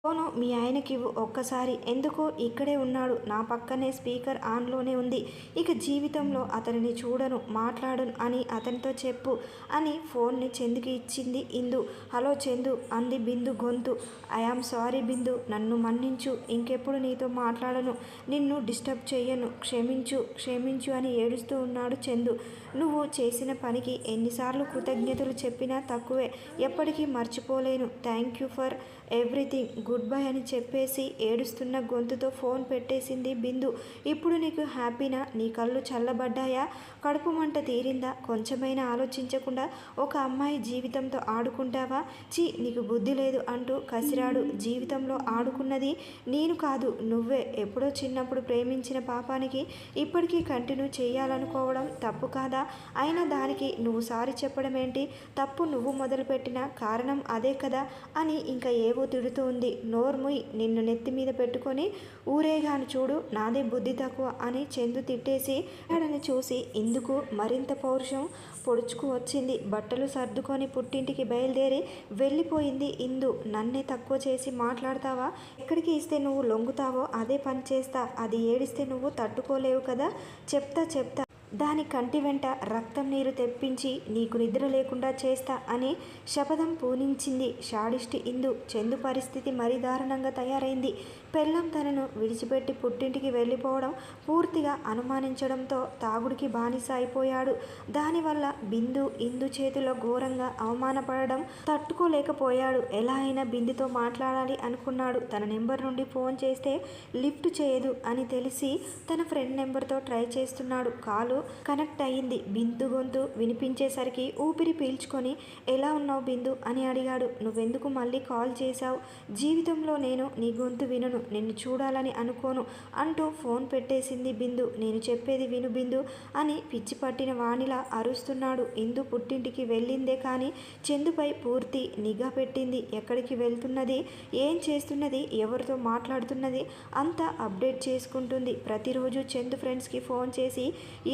ఫోను మీ ఆయనకివ్వు ఒక్కసారి. ఎందుకు? ఇక్కడే ఉన్నాడు నా పక్కనే, స్పీకర్ ఆన్లోనే ఉంది. ఇక జీవితంలో అతనిని చూడను, మాట్లాడను అని అతనితో చెప్పు అని ఫోన్ని చందుకి ఇచ్చింది ఇందు. హలో చందు అంది బిందు గొంతు. ఐఆమ్ సారీ బిందు, నన్ను మన్నించు. ఇంకెప్పుడు నీతో మాట్లాడను, నిన్ను డిస్టర్బ్ చెయ్యను, క్షమించు క్షమించు అని ఏడుస్తూ ఉన్నాడు చందు. నువ్వు చేసిన పనికి ఎన్నిసార్లు కృతజ్ఞతలు చెప్పినా తక్కువే. ఎప్పటికీ మర్చిపోలేను. Thank you for everything. Good bye అని చెప్పేసి ఏడుస్తున్న గొంతుతో ఫోన్ పెట్టేసింది బిందు. ఇప్పుడు నీకు హ్యాపీనా? నీ కళ్ళు చల్లబడ్డాయా? కడుపు మంట తీరిందా? కొంచెమైనా ఆలోచించకుండా ఒక అమ్మాయి జీవితంతో ఆడుకుంటావా? చీ, నీకు బుద్ధి లేదు అంటూ కసిరాడు. జీవితంలో ఆడుకున్నది నేను కాదు, నువ్వే. ఎప్పుడో చిన్నప్పుడు ప్రేమించిన పాపానికి ఇప్పటికీ కంటిన్యూ చేయాలనుకోవడం తప్పు కాదా? అయినా దానికి నువ్వు సారీ చెప్పడం ఏంటి? తప్పు నువ్వు మొదలుపెట్టిన కారణం అదే కదా అని ఇంకా ఏవో తిడుతుంది. నోర్ముయ్, నిన్ను నెత్తి మీద పెట్టుకొని ఊరేగాను చూడు, నాదే బుద్ధి తక్కువ అని చందు తిట్టేసి ఆడని చూసి ఇందుకు మరింత పౌరుషం పొడుచుకు వచ్చింది. బట్టలు సర్దుకొని పుట్టింటికి బయలుదేరి వెళ్ళిపోయింది ఇందు. నన్నే తక్కువ చేసి మాట్లాడతావా? ఎక్కడికి ఇస్తే నువ్వు లొంగుతావో అదే పని చేస్తా. అది ఏడిస్తే నువ్వు తట్టుకోలేవు కదా. చెప్తా దాని కంటి వెంట రక్తం నీరు తెప్పించి నీకు నిద్ర లేకుండా చేస్తా అని శపథం పూనించింది షాడిస్ట్ ఇందు. చందు పరిస్థితి మరీ దారుణంగా తయారైంది. పెళ్ళం తనను విడిచిపెట్టి పుట్టింటికి వెళ్ళిపోవడం పూర్తిగా అనుమానించడంతో తాగుడికి బానిస అయిపోయాడు. దానివల్ల బిందు ఇందు చేతిలో ఘోరంగా అవమానపడడం తట్టుకోలేకపోయాడు. ఎలా అయినా బిందుతో మాట్లాడాలి అనుకున్నాడు. తన నెంబర్ నుండి ఫోన్ చేస్తే లిఫ్ట్ చేయదు అని తెలిసి తన ఫ్రెండ్ నెంబర్తో ట్రై చేస్తున్నాడు. కాలు కనెక్ట్ అయ్యింది. బిందు గొంతు వినిపించేసరికి ఊపిరి పీల్చుకొని, ఎలా ఉన్నావు బిందు అని అడిగాడు. నువ్వెందుకు మళ్ళీ కాల్ చేశావు? జీవితంలో నేను నీ గొంతు వినను, నిన్ను చూడాలని అనుకోను అంటూ ఫోన్ పెట్టేసింది బిందు. నేను చెప్పేది విను బిందు అని పిచ్చి పట్టిన వాణిలా అరుస్తున్నాడు. ఇందు పుట్టింటికి వెళ్ళిందే కానీ చందుపై పూర్తి నిఘా పెట్టింది. ఎక్కడికి వెళ్తున్నది, ఏం చేస్తున్నది, ఎవరితో మాట్లాడుతున్నది అంతా అప్డేట్ చేసుకుంటుంది. ప్రతిరోజు చందు ఫ్రెండ్స్కి ఫోన్ చేసి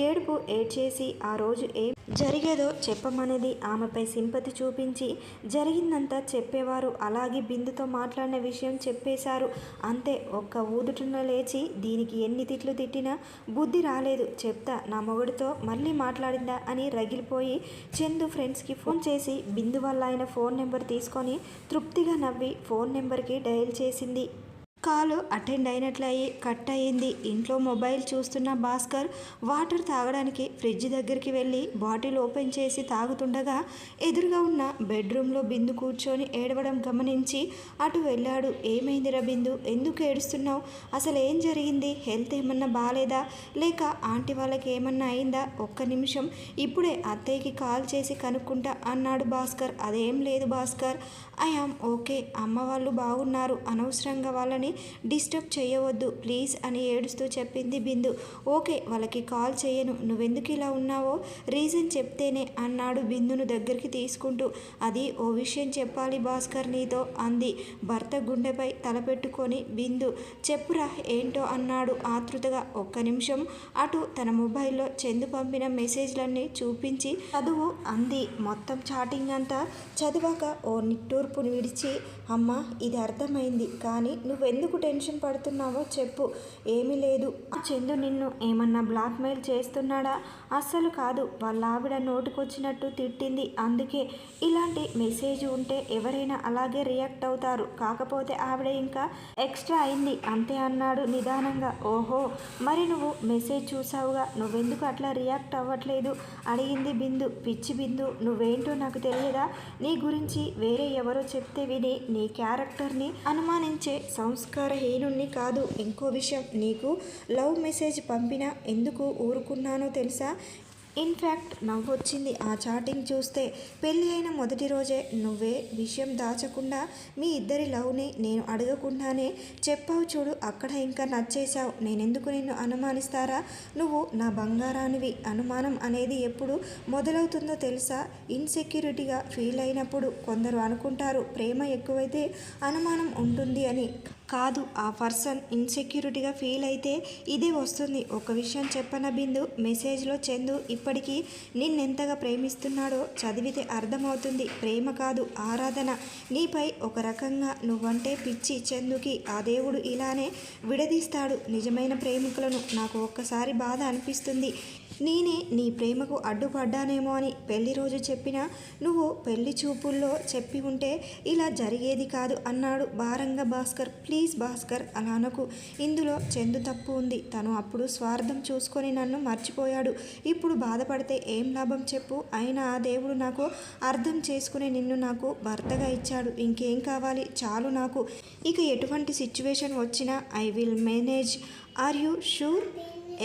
ఏడుపు ఏడ్చేసి ఆ రోజు ఏం జరిగేదో చెప్పమనేది. ఆమెపై సింపతి చూపించి జరిగిందంతా చెప్పేవారు. అలాగే బిందుతో మాట్లాడిన విషయం చెప్పేశారు. అంతే, ఒక్క ఊదుటున లేచి దీనికి ఎన్ని తిట్లు తిట్టినా బుద్ధి రాలేదు. చెప్తా, నా మొగుడితో మళ్ళీ మాట్లాడిందా అని రగిలిపోయి చందు ఫ్రెండ్స్కి ఫోన్ చేసి బిందు వల్ల ఆయన ఫోన్ నెంబర్ తీసుకొని తృప్తిగా నవ్వి ఫోన్ నెంబర్కి డయల్ చేసింది. కాలు అటెండ్ అయినట్లయి కట్ అయ్యింది. ఇంట్లో మొబైల్ చూస్తున్న భాస్కర్ వాటర్ తాగడానికి ఫ్రిడ్జ్ దగ్గరికి వెళ్ళి బాటిల్ ఓపెన్ చేసి తాగుతుండగా ఎదురుగా ఉన్న బెడ్రూమ్లో బిందు కూర్చొని ఏడవడం గమనించి అటు వెళ్ళాడు. ఏమైందిరా బిందు, ఎందుకు ఏడుస్తున్నావు? అసలు ఏం జరిగింది? హెల్త్ ఏమన్నా బాగాలేదా? లేక ఆంటీ వాళ్ళకి ఏమన్నా అయిందా? ఒక్క నిమిషం, ఇప్పుడే అత్తయ్యకి కాల్ చేసి కనుక్కుంటా అన్నాడు భాస్కర్. అదేం లేదు భాస్కర్, ఐఆమ్ ఓకే. అమ్మ వాళ్ళు బాగున్నారు. అనవసరంగా వాళ్ళని డిస్టర్బ్ చేయవద్దు ప్లీజ్ అని ఏడుస్తూ చెప్పింది బిందు. ఓకే, వాళ్ళకి కాల్ చేయను. నువ్వెందుకు ఇలా ఉన్నావో రీజన్ చెప్తేనే అన్నాడు బిందును దగ్గరికి తీసుకుంటూ. అది ఓ విషయం చెప్పాలి భాస్కర్ నీతో అంది భర్త గుండెపై తలపెట్టుకొని. బిందు చెప్పురా ఏంటో అన్నాడు ఆతృతగా. ఒక్క నిమిషం అటు తన మొబైల్లో చందు పంపిన మెసేజ్లన్నీ చూపించి చదువు అంది. మొత్తం చాటింగ్ అంతా చదివాక ఓ నిట్టూర్పుని విడిచి, అమ్మ ఇది అర్థమైంది, కానీ నువ్వెందుకు టెన్షన్ పడుతున్నావో చెప్పు. ఏమీ లేదు. ఆ చందు నిన్ను ఏమన్నా బ్లాక్మెయిల్ చేస్తున్నాడా? అస్సలు కాదు. వాళ్ళ ఆవిడ నోటుకొచ్చినట్టు తిట్టింది, అందుకే. ఇలాంటి మెసేజ్ ఉంటే ఎవరైనా అలాగే రియాక్ట్ అవుతారు. కాకపోతే ఆవిడ ఇంకా ఎక్స్ట్రా అయింది అంతే అన్నాడు నిదానంగా. ఓహో, మరి నువ్వు మెసేజ్ చూసావుగా, నువ్వెందుకు అట్లా రియాక్ట్ అవ్వట్లేదు అడిగింది బిందు. పిచ్చి బిందు, నువ్వేంటో నాకు తెలియదా? నీ గురించి వేరే ఎవరో చెప్తే విని నీ క్యారెక్టర్ని అనుమానించే సంస్కారం సంస్కారహీనుణ్ణి కాదు. ఇంకో విషయం, నీకు లవ్ మెసేజ్ పంపినా ఎందుకు ఊరుకున్నానో తెలుసా? ఇన్ఫ్యాక్ట్ నవ్వొచ్చింది ఆ చాటింగ్ చూస్తే. పెళ్ళి అయిన మొదటి రోజే నువ్వే విషయం దాచకుండా మీ ఇద్దరి లవ్ని నేను అడగకుండానే చెప్పావు చూడు. అక్కడ ఇంకా నచ్చేశావు. నేనెందుకు నిన్ను అనుమానిస్తారా? నువ్వు నా బంగారానివి. అనుమానం అనేది ఎప్పుడు మొదలవుతుందో తెలుసా? ఇన్సెక్యూరిటీగా ఫీల్ అయినప్పుడు. కొందరు అనుకుంటారు ప్రేమ ఎక్కువైతే అనుమానం ఉంటుంది అని. కాదు, ఆ పర్సన్ ఇన్సెక్యూరిటీగా ఫీల్ అయితే ఇదే వస్తుంది. ఒక విషయం చెప్పన బిందు, మెసేజ్లో చందు ఇప్పటికీ నిన్నెంతగా ప్రేమిస్తున్నాడో చదివితే అర్థమవుతుంది. ప్రేమ కాదు, ఆరాధన. నీపై ఒక రకంగా నువ్వంటే పిచ్చి చందుకి. ఆ దేవుడు ఇలానే విడదీస్తాడు నిజమైన ప్రేమికులను. నాకు ఒక్కసారి బాధ అనిపిస్తుంది, నేనే నీ ప్రేమకు అడ్డుపడ్డానేమో అని. పెళ్లి రోజు చెప్పినా నువ్వు పెళ్లి చూపుల్లో చెప్పి ఉంటే ఇలా జరిగేది కాదు అన్నాడు భారంగా భాస్కర్. ప్లీజ్ భాస్కర్, అలా అనకు. ఇందులో చందు తప్పు ఉంది. తను అప్పుడు స్వార్థం చూసుకొని నన్ను మర్చిపోయాడు. ఇప్పుడు బాధపడితే ఏం లాభం చెప్పు? అయినా ఆ దేవుడు నాకు అర్థం చేసుకుని నిన్ను నాకు భర్తగా ఇచ్చాడు. ఇంకేం కావాలి? చాలు నాకు. ఇక ఎటువంటి సిచ్యువేషన్ వచ్చినా I will manage. Are you sure?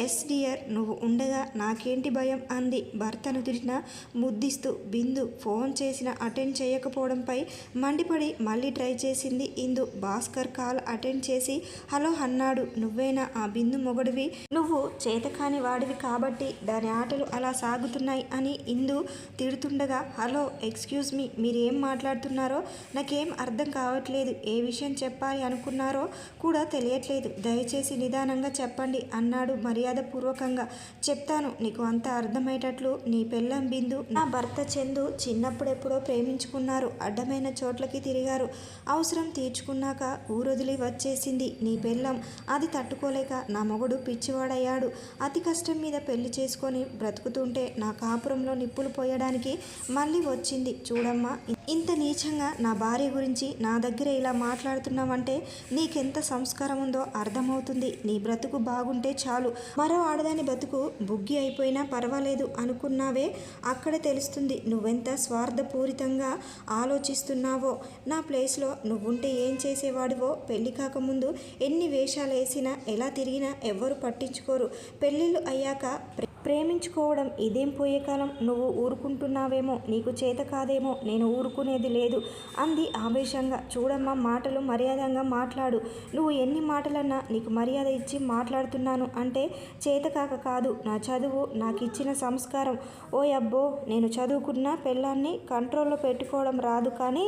Yes dear, నువ్వు ఉండగా నాకేంటి భయం అంది భర్తను తిరిగిన ముద్దిస్తూ. బిందు ఫోన్ చేసిన అటెండ్ చేయకపోవడంపై మండిపడి మళ్ళీ ట్రై చేసింది ఇందు. భాస్కర్ కాల్ అటెండ్ చేసి హలో అన్నాడు. నువ్వేనా ఆ బిందు మొగడివి? నువ్వు చేతకాని వాడివి కాబట్టి దాని ఆటలు అలా సాగుతున్నాయి అని ఇందు తిడుతుండగా, హలో ఎక్స్క్యూజ్ మీ, మీరేం మాట్లాడుతున్నారో నాకేం అర్థం కావట్లేదు. ఏ విషయం చెప్పాలి అనుకున్నారో కూడా తెలియట్లేదు. దయచేసి నిదానంగా చెప్పండి అన్నాడు మర్యాదపూర్వకంగా. చెప్తాను, నీకు అంతా అర్థమయ్యేటట్లు. నీ పెళ్ళం బిందు నా భర్త చందు చిన్నప్పుడెప్పుడో ప్రేమించుకున్నారు. అడ్డమైన చోట్లకి తిరిగారు. అవసరం తీర్చుకున్నాక ఊరొదిలి వచ్చేసింది నీ పెళ్ళం. అది తట్టుకోలేక నా మొగుడు పిచ్చివాడయ్యాడు. అతి కష్టం మీద పెళ్లి చేసుకొని బ్రతుకుతుంటే నా కాపురంలో నిప్పులు పోయడానికి మళ్ళీ వచ్చింది. చూడమ్మా, ఇంత నీచంగా నా భార్య గురించి నా దగ్గర ఇలా మాట్లాడుతున్నావంటే నీకెంత సంస్కారం ఉందో అర్థమవుతుంది. నీ బ్రతుకు బాగుంటే చాలు. మరో ఆడదాని బ్రతుకు బుగ్గి అయిపోయినా పర్వాలేదు అనుకున్నావే, అక్కడ తెలుస్తుంది నువ్వెంత స్వార్థపూరితంగా ఆలోచిస్తున్నావో. నా ప్లేస్లో నువ్వుంటే ఏం చేసేవాడివో. పెళ్లి కాకముందు ఎన్ని వేషాలు వేసినా ఎలా తిరిగినా ఎవ్వరు పట్టించుకోరు. పెళ్ళిళ్ళు అయ్యాక ప్రేమించుకోవడం ఇదేం పోయే కాలం. నువ్వు ఊరుకుంటున్నావేమో, నీకు చేత కాదేమో. నేను ఊరుకునేది లేదు అంది ఆవేశంగా. చూడమ్మా, మాటలు మర్యాదగా మాట్లాడు. నువ్వు ఎన్ని మాటలన్నా నీకు మర్యాద ఇచ్చి మాట్లాడుతున్నాను అంటే చేతకాక కాదు. నా చదువు నాకు ఇచ్చిన సంస్కారం. ఓ అబ్బో, నేను చదువుకున్న పెళ్ళాన్ని కంట్రోల్లో పెట్టుకోవడం రాదు. కానీ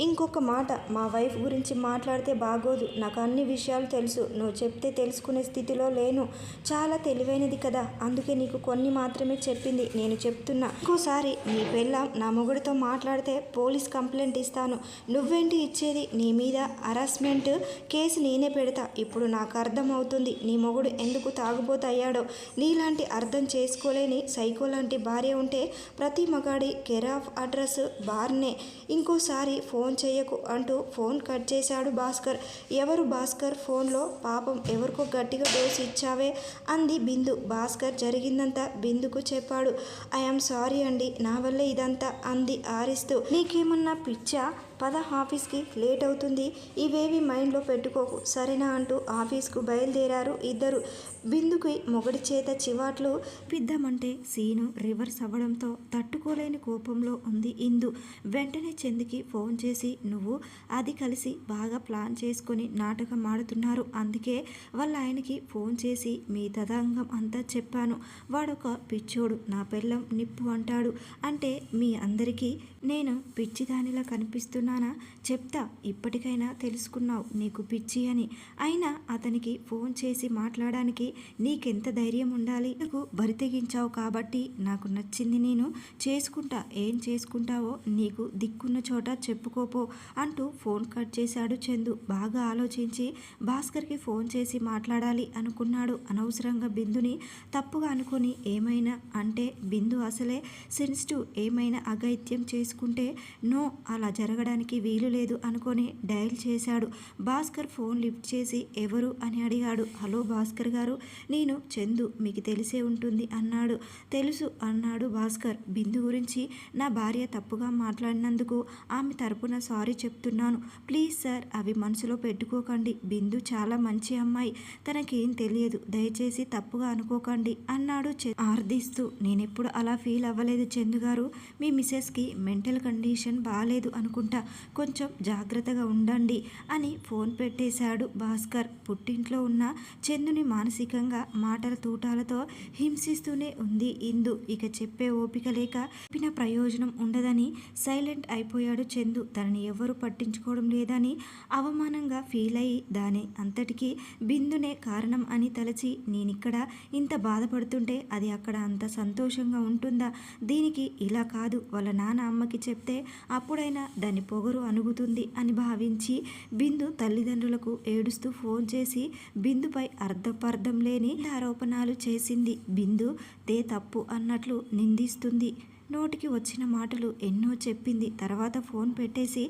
ఇంకొక మాట, మా వైఫ్ గురించి మాట్లాడితే బాగోదు. నాకు అన్ని విషయాలు తెలుసు. నువ్వు చెప్తే తెలుసుకునే స్థితిలో లేను. చాలా తెలివైనది కదా, అందుకే నీకు కొన్ని మాత్రమే చెప్పింది. నేను చెప్తున్నా, ఇంకోసారి నీ పెళ్ళాం నా మొగుడితో మాట్లాడితే పోలీస్ కంప్లైంట్ ఇస్తాను. నువ్వేంటి ఇచ్చేది? నీ మీద హరాస్మెంట్ కేసు నేనే పెడతా. ఇప్పుడు నాకు అర్థం అవుతుంది నీ మొగుడు ఎందుకు తాగుబోతయ్యాడో. నీలాంటి అర్థం చేసుకోలేని సైకో లాంటి భార్య ఉంటే ప్రతి మగాడి కేర్ ఆఫ్ అడ్రస్ బార్నే. ఇంకోసారి ఫోన్ చేయకు అంటూ ఫోన్ కట్ చేశాడు భాస్కర్. ఎవరు భాస్కర్ ఫోన్లో? పాపం ఎవరికో గట్టిగా డోసు ఇచ్చావే అంది బిందు. భాస్కర్ జరిగిందంతా బిందుకు చెప్పాడు. ఐఆమ్ సారీ అండి, నా వల్లే ఇదంతా అంది ఆరిస్తూ. నీకేమన్నా పిచ్చా? పద, ఆఫీస్కి లేట్ అవుతుంది. ఇవేవి మైండ్లో పెట్టుకోకు, సరేనా అంటూ ఆఫీస్కు బయలుదేరారు ఇద్దరు. బిందుకి మొగడి చేత చివాట్లు పిద్దామంటే సీను రివర్స్ అవ్వడంతో తట్టుకోలేని కోపంలో ఉంది ఇందు. వెంటనే చందుకి ఫోన్ చేసి, నువ్వు అది కలిసి బాగా ప్లాన్ చేసుకొని నాటకం ఆడుతున్నారు. అందుకే వాళ్ళ ఆయనకి ఫోన్ చేసి మీ తదాంగం అంతా చెప్పాను. వాడొక పిచ్చోడు, నా పెళ్ళం నిప్పు అంటాడు. అంటే మీ అందరికీ నేను పిచ్చిదానిలా కనిపిస్తున్నానా? చెప్తా, ఇప్పటికైనా తెలుసుకున్నావు నీకు పిచ్చి అని. అయినా అతనికి ఫోన్ చేసి మాట్లాడడానికి నీకెంత ధైర్యం ఉండాలి? నాకు బరి తెగించావు కాబట్టి నాకు నచ్చింది నేను చేసుకుంటా. ఏం చేసుకుంటావో నీకు దిక్కున్న చోట చెప్పుకోపో అంటూ ఫోన్ కట్ చేశాడు చందు. బాగా ఆలోచించి భాస్కర్కి ఫోన్ చేసి మాట్లాడాలి అనుకున్నాడు. అనవసరంగా బిందుని తప్పుగా అనుకుని ఏమైనా అంటే బిందు అసలే సెన్సిటివ్. ఏమైనా అఘాయిత్యం చేసుకుంటే నో, అలా జరగడానికి ఉండడానికి వీలు లేదు అనుకొని డయల్ చేశాడు. భాస్కర్ ఫోన్ లిఫ్ట్ చేసి ఎవరు అని అడిగాడు. హలో భాస్కర్ గారు, నేను చందు, మీకు తెలిసే ఉంటుంది అన్నాడు. తెలుసు అన్నాడు భాస్కర్. బిందు గురించి నా భార్య తప్పుగా మాట్లాడినందుకు ఆమె తరపున సారీ చెప్తున్నాను. ప్లీజ్ సార్, అవి మనసులో పెట్టుకోకండి. బిందు చాలా మంచి అమ్మాయి, తనకేం తెలియదు, దయచేసి తప్పుగా అనుకోకండి అన్నాడు ఆర్దిస్తూ. నేనెప్పుడు అలా ఫీల్ అవ్వలేదు చందు గారు, మీ మిసెస్కి మెంటల్ కండిషన్ బాగాలేదు అనుకుంటా, కొంచెం జాగ్రత్తగా ఉండండి అని ఫోన్ పెట్టేశాడు భాస్కర్. పుట్టింట్లో ఉన్న చందుని మానసికంగా మాటల తూటాలతో హింసిస్తూనే ఉంది ఇందు. ఇక చెప్పే ఓపిక లేక చెప్పిన ప్రయోజనం ఉండదని సైలెంట్ అయిపోయాడు చందు. తనని ఎవరు పట్టించుకోవడం లేదని అవమానంగా ఫీల్ అయ్యి దాని అంతటికీ బిందునే కారణం అని తలచి, నేనిక్కడ ఇంత బాధపడుతుంటే అది అక్కడ అంత సంతోషంగా ఉంటుందా? దీనికి ఇలా కాదు, వాళ్ళ నాన్న అమ్మకి చెప్తే అప్పుడైనా దాని పొగరు అణుగుతుంది అని భావించి బిందు తల్లిదండ్రులకు ఏడుస్తూ ఫోన్ చేసి బిందుపై అర్థపర్థం లేని ఆరోపణలు చేసింది. బిందు దే తప్పు అన్నట్లు నిందిస్తుంది. నోటికి వచ్చిన మాటలు ఎన్నో చెప్పింది. తర్వాత ఫోన్ పెట్టేసి,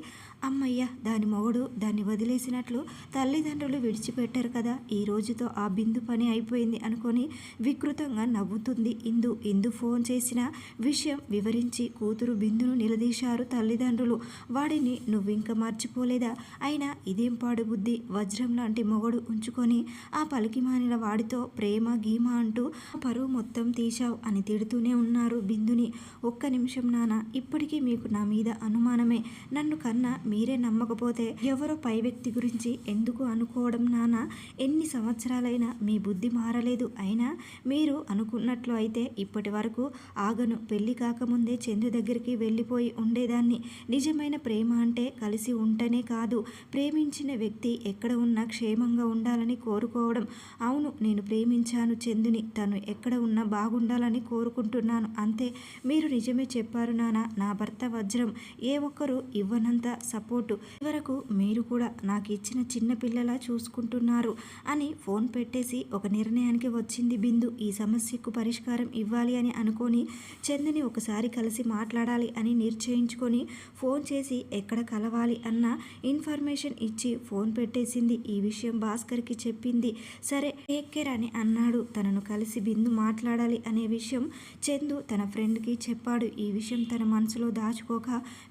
అమ్మయ్య, దాని మొగుడు దాన్ని వదిలేసినట్లు తల్లిదండ్రులు విడిచిపెట్టారు కదా, ఈ రోజుతో ఆ బిందు పని అయిపోయింది అనుకొని వికృతంగా నవ్వుతుంది ఇందు. ఇందు ఫోన్ చేసిన విషయం వివరించి కూతురు బిందును నిలదీశారు తల్లిదండ్రులు. వాడిని నువ్వింక మర్చిపోలేదా? అయినా ఇదేం పాడు బుద్ధి, వజ్రం లాంటి మొగుడు ఉంచుకొని ఆ పలికిమానిన వాడితో ప్రేమ గీమ అంటూ పరువు మొత్తం తీశావు అని తిడుతూనే ఉన్నారు బిందుని. ఒక్క నిమిషం నాన్న, ఇప్పటికీ మీకు నా మీద అనుమానమే. నన్ను కన్నా మీరే నమ్మకపోతే ఎవరో పై వ్యక్తి గురించి ఎందుకు అనుకోవడం నాన్న? ఎన్ని సంవత్సరాలైనా మీ బుద్ధి మారలేదు. అయినా మీరు అనుకున్నట్లు అయితే ఇప్పటి వరకు ఆగను. పెళ్లి కాకముందే చందు దగ్గరికి వెళ్ళిపోయి ఉండేదాన్ని. నిజమైన ప్రేమ అంటే కలిసి ఉంటేనే కాదు, ప్రేమించిన వ్యక్తి ఎక్కడ ఉన్నా క్షేమంగా ఉండాలని కోరుకోవడం. అవును, నేను ప్రేమించాను చందుని, తను ఎక్కడ ఉన్నా బాగుండాలని కోరుకుంటున్నాను అంతే. మీరు నిజమే చెప్పారు నాన్న, నా భర్త వజ్రం, ఏ ఒక్కరు ఇవ్వనంత సపోర్టు వరకు మీరు కూడా నాకు ఇచ్చిన చిన్న పిల్లలా చూసుకుంటున్నారు అని ఫోన్ పెట్టేసి ఒక నిర్ణయానికి వచ్చింది బిందు. ఈ సమస్యకు పరిష్కారం ఇవ్వాలి అని అనుకొని చందుని ఒకసారి కలిసి మాట్లాడాలి అని నిశ్చయించుకొని ఫోన్ చేసి ఎక్కడ కలవాలి అన్న ఇన్ఫర్మేషన్ ఇచ్చి ఫోన్ పెట్టేసింది. ఈ విషయం భాస్కర్కి చెప్పింది. సరే, టేక్ కేర్ అని అన్నాడు. తనను కలిసి బిందు మాట్లాడాలి అనే విషయం చందు తన ఫ్రెండ్కి చెప్పాడు. ఈ విషయం తన మనసులో దాచుకోక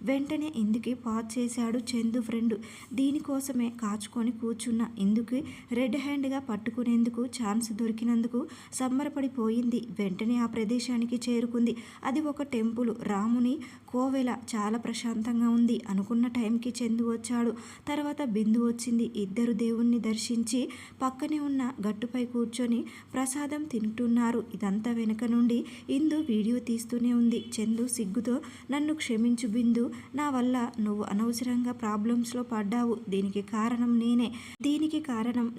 వెంటనే ఇందుకి పాజ్ చేశాడు చందు ఫ్రెండ్. దీనికోసమే కాచుకొని కూర్చున్న ఇందుకి రెడ్ హ్యాండ్గా పట్టుకునేందుకు ఛాన్స్ దొరికినందుకు సంబరపడిపోయింది. వెంటనే ఆ ప్రదేశానికి చేరుకుంది. అది ఒక టెంపుల్, రాముని కోవెల, చాలా ప్రశాంతంగా ఉంది. అనుకున్న టైంకి చందు వచ్చాడు. తర్వాత బిందు వచ్చింది. ఇద్దరు దేవుణ్ణి దర్శించి పక్కనే ఉన్న గట్టుపై కూర్చొని ప్రసాదం తింటున్నారు. ఇదంతా వెనక నుండి ఇందు వీడియో తీస్తూనే ఉంది. చందు సిగ్గుతో, నన్ను క్షమించు బిందు, నా వల్ల నువ్వు అనవసరంగా ప్రాబ్లమ్స్లో పడ్డావు. దీనికి కారణం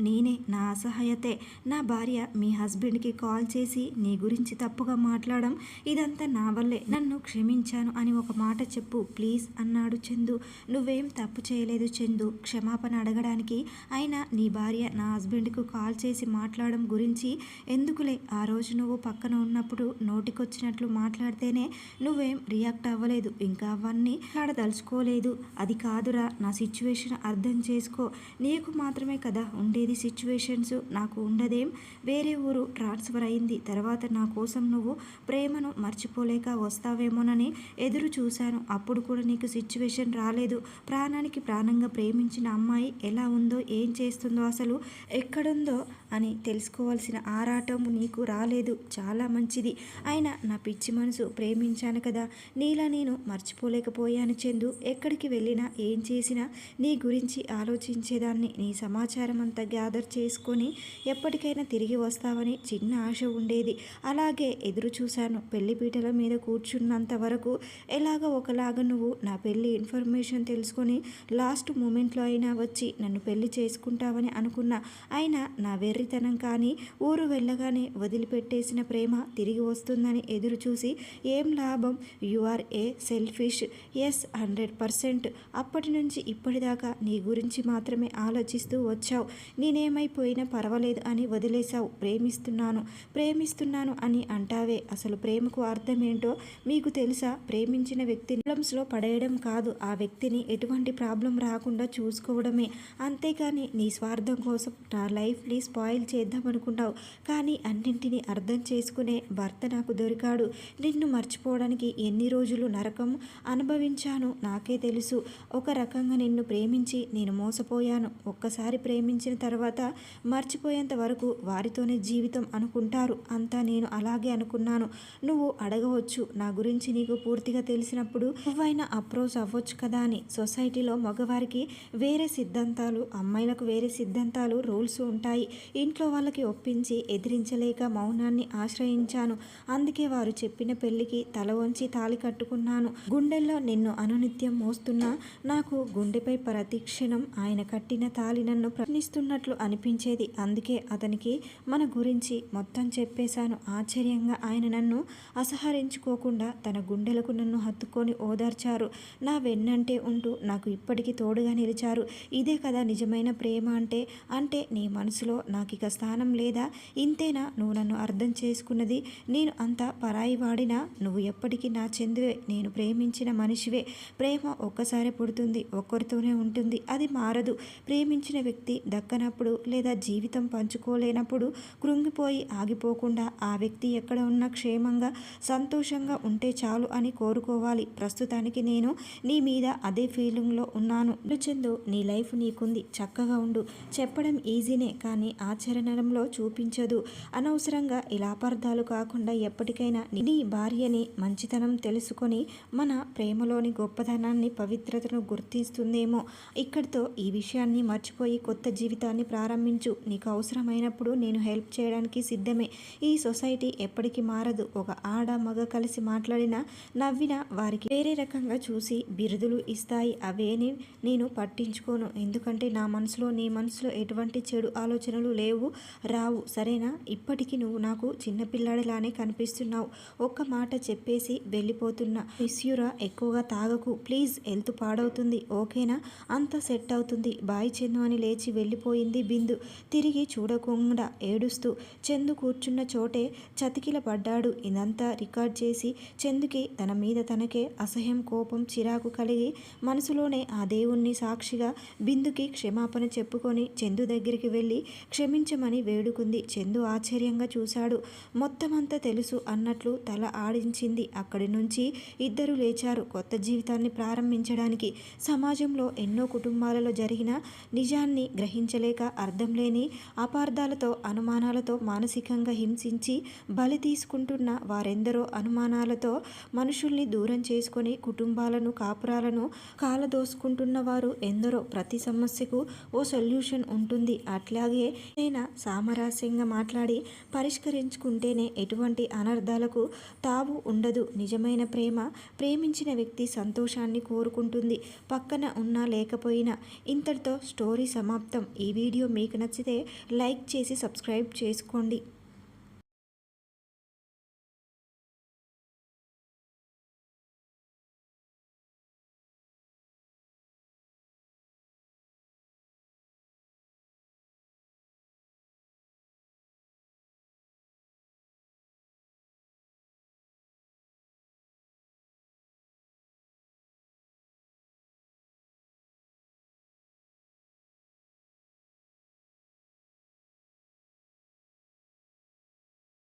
నేనే, నా అసహాయతే. నా భార్య మీ హస్బెండ్కి కాల్ చేసి నీ గురించి తప్పుగా మాట్లాడడం, ఇదంతా నా వల్లే. నన్ను క్షమించాను అని ఒక మాట చెప్పు ప్లీజ్ అన్నాడు చందు. నువ్వేం తప్పు చేయలేదు చందు, క్షమాపణ అడగడానికి. అయినా నీ భార్య నా హస్బెండ్కు కాల్ చేసి మాట్లాడడం గురించి ఎందుకులే. ఆ రోజు నువ్వు పక్కన ఉన్నప్పుడు నోటికొచ్చినట్లు మాట్లాడితేనే నువ్వేం రియాక్ట్ అవ్వలేదు. ఇంకా అవన్నీ ఆడదలుచుకోలేదు. అది కాదురా, నా సిచ్యువేషన్ అర్థం చేసుకో. నీకు మాత్రమే కదా ఉండేది సిచ్యువేషన్స్, నాకు ఉండదేం. వేరే ఊరు ట్రాన్స్ఫర్ అయింది. తర్వాత నా కోసం నువ్వు ప్రేమను మర్చిపోలేక వస్తావేమోనని ఎదురు చూశాను. అప్పుడు కూడా నీకు సిచ్యువేషన్ రాలేదు. ప్రాణానికి ప్రాణంగా ప్రేమించిన అమ్మాయి ఎలా ఉందో, ఏం చేస్తుందో, అసలు ఎక్కడుందో అని తెలుసుకోవాల్సిన ఆరాటం నీకు రాలేదు. చాలా మంచిది. అయినా నా పిచ్చి మనసు, ప్రేమించాను కదా, నీలా నేను మర్చిపోలేకపోయాను చందు. ఎక్కడికి వెళ్ళినా ఏం చేసినా నీ గురించి ఆలోచించేదాన్ని. నీ సమాచారం అంతా గ్యాదర్ చేసుకొని ఎప్పటికైనా తిరిగి వస్తావని చిన్న ఆశ ఉండేది. అలాగే ఎదురు చూశాను. పెళ్లిపీటల మీద కూర్చున్నంత వరకు ఎలాగో ఒకలాగా నువ్వు నా పెళ్లి ఇన్ఫర్మేషన్ తెలుసుకొని లాస్ట్ మూమెంట్లో అయినా వచ్చి నన్ను పెళ్లి చేసుకుంటావని అనుకున్నా. అయినా నా వెర్రితనం కానీ, ఊరు వెళ్ళగానే వదిలిపెట్టేసిన ప్రేమ తిరిగి వస్తుందని ఎదురు చూసి ఏం లాభం? You are a selfish. Yes, 100%. అప్పటి నుంచి ఇప్పటిదాకా నీ గురించి మాత్రమే ఆలోచిస్తూ వచ్చావు. నేనేమైపోయినా పర్వాలేదు అని వదిలేశావు. ప్రేమిస్తున్నాను అని అంటావే, అసలు ప్రేమకు అర్థం ఏంటో మీకు తెలుసా? ప్రేమించిన వ్యక్తిని ప్రాబ్లమ్స్లో పడేయడం కాదు, ఆ వ్యక్తిని ఎటువంటి ప్రాబ్లం రాకుండా చూసుకోవడమే. అంతేకాని నీ స్వార్థం కోసం నా లైఫ్ని స్పాయిల్ చేద్దామనుకున్నావు. కానీ అన్నింటినీ అర్థం చేసుకునే భర్త నాకు దొరికాడు. నిన్ను మర్చిపోవడానికి ఎన్ని రోజులు నరకం అనుభవించాను నాకే తెలుసు. ఒక రకంగా నిన్ను ప్రేమించి నేను మోసపోయాను. ఒక్కసారి ప్రేమించిన తర్వాత మర్చిపోయేంత వరకు వారితోనే జీవితం అనుకుంటారు. అంతా నేను అలాగే అనుకున్నాను. నువ్వు అడగవచ్చు, నా గురించి నీకు పూర్తిగా తెలిసినప్పుడు నువ్వైనా అప్రోచ్ అవ్వచ్చు కదా అని. సొసైటీలో మగవారికి వేరే సిద్ధాంతాలు, అమ్మాయిలకు వేరే సిద్ధాంతాలు, రూల్స్ ఉంటాయి. ఇంట్లో వాళ్ళకి ఒప్పించి ఎదిరించలేక మౌనాన్ని ఆశ్రయించాను. అందుకే వారు చెప్పిన పెళ్లికి తల వంచి తాళి కట్టుకున్నాను. గుండెల్లో నిన్ను అనునిత్యం మోస్తున్నా నాకు గుండెపై ప్రతి క్షణం ఆయన కట్టిన తాళి నన్ను ప్రశ్నిస్తున్నట్లు అనిపించేది. అందుకే అతనికి మన గురించి మొత్తం చెప్పేశాను. ఆశ్చర్యంగా ఆయన నన్ను అసహరించుకోకుండా తన గుండెలకు నన్ను హత్తుకొని ఓదార్చారు. నా వెన్నంటే ఉంటూ నాకు ఇప్పటికీ తోడుగా నిలిచారు. ఇదే కదా నిజమైన ప్రేమ అంటే. అంటే నీ మనసులో నాకిక స్థానం లేదా? ఇంతేనా నువ్వు నన్ను అర్థం చేసుకున్నది? నేను అంత పరాయి వాడినా నువ్వు ఎప్పటికీ నా చెందువే, నేను ప్రేమించిన మనిషివే. ప్రేమ ఒక్కసారి పుడుతుంది, ఒక్కరితోనే ఉంటుంది, అది మారదు. ప్రేమించిన వ్యక్తి దక్కనప్పుడు లేదా జీవితం పంచుకోలేనప్పుడు కృంగిపోయి ఆగిపోకుండా ఆ వ్యక్తి ఎక్కడ ఉన్నా క్షేమంగా సంతోషంగా ఉంటే చాలు అని కోరుకోవాలి. ప్రస్తుతానికి నేను నీ మీద అదే ఫీలింగ్లో ఉన్నాను. చందు, నీ లైఫ్ నీకుంది, చక్కగా ఉండు. చెప్పడం ఈజీనే కానీ ఆచరణలో చూపించదు. అనవసరంగా ఇలా అపార్థాలు కాకుండా ఎప్పటికైనా నీ భార్యని మంచితనం తెలుసుకొని మన ప్రేమలోని గొప్పతనాన్ని, పవిత్రతను గుర్తిస్తుందేమో. ఇక్కడితో ఈ విషయాన్ని మర్చిపోయి కొత్త జీవితాన్ని ప్రారంభించు. నీకు అవసరమైనప్పుడు నేను హెల్ప్ చేయడానికి సిద్ధమే. ఈ సొసైటీ ఎప్పటికీ మారదు. ఒక ఆడ మగ కలిసి మాట్లాడినా నవ్వినా వారికి వేరే రకంగా చూసి బిరుదులు ఇస్తాయి. అవేని నేను పట్టించుకోను. ఎందుకంటే నా మనసులో నీ మనసులో ఎటువంటి చెడు ఆలోచనలు లేవు, రావు. సరేనా? ఇప్పటికీ నువ్వు నాకు చిన్నపిల్లాడిలానే కనిపిస్తున్నావు. ఒక్క మాట చెప్పేసి వెళ్ళిపోతున్నా. మిస్యూరా, ఎక్కువగా తాగకు ప్లీజ్, హెల్త్ పాడవుతుంది. ఓకేనా? అంతా సెట్ అవుతుంది. బాయ్ చందు అని లేచి వెళ్ళిపోయింది బిందు. తిరిగి చూడకుండా ఏడుస్తూ చందు కూర్చున్న చోటే చతికిల పడ్డాడు. ఇదంతా రికార్డ్ చేసి చందుకి తన మీద తనకే అసహ్యం, కోపం, చిరాకు కలిగి మనసులోనే ఆ దేవుణ్ణి సాక్షిగా బిందుకి క్షమాపణ చెప్పుకొని చందు దగ్గరికి వెళ్ళి క్షమించమని వేడుకుంది. చందు ఆశ్చర్యంగా చూశాడు. మొత్తం అంతా తెలుసు అన్నట్లు తల ఆడించింది. అక్కడి నుంచి ఇద్దరు లేచారు కొత్త జీవితాన్ని ప్రారంభించడానికి. సమాజంలో ఎన్నో కుటుంబాలలో జరిగిన నిజాన్ని గ్రహించలేక అర్థం లేని అపార్థాలతో, అనుమానాలతో మానసికంగా హింసించి బలి తీసుకుంటున్న వారెందరో, అనుమానాలతో మనుషుల్ని దూరం చేసుకొని కుటుంబాలను, కాపురాలను కాలదోసుకుంటున్న వారు ఎందరో. ప్రతి సమస్యకు ఓ సొల్యూషన్ ఉంటుంది. అట్లాగే నేను సామరస్యంగా మాట్లాడి పరిష్కరించుకుంటేనే ఎటువంటి అనర్థాలకు తావు ఉండదు. నిజమైన ప్రేమ ప్రేమించిన వ్యక్తి సంతోషాన్ని కోరుకుంటుంది, పక్కన ఉన్నా లేకపోయినా. ఇంతటితో స్టోరీ సమాప్తం. ఈ వీడియో మీకు నచ్చితే లైక్ చేసి సబ్స్క్రైబ్ చేసుకోండి.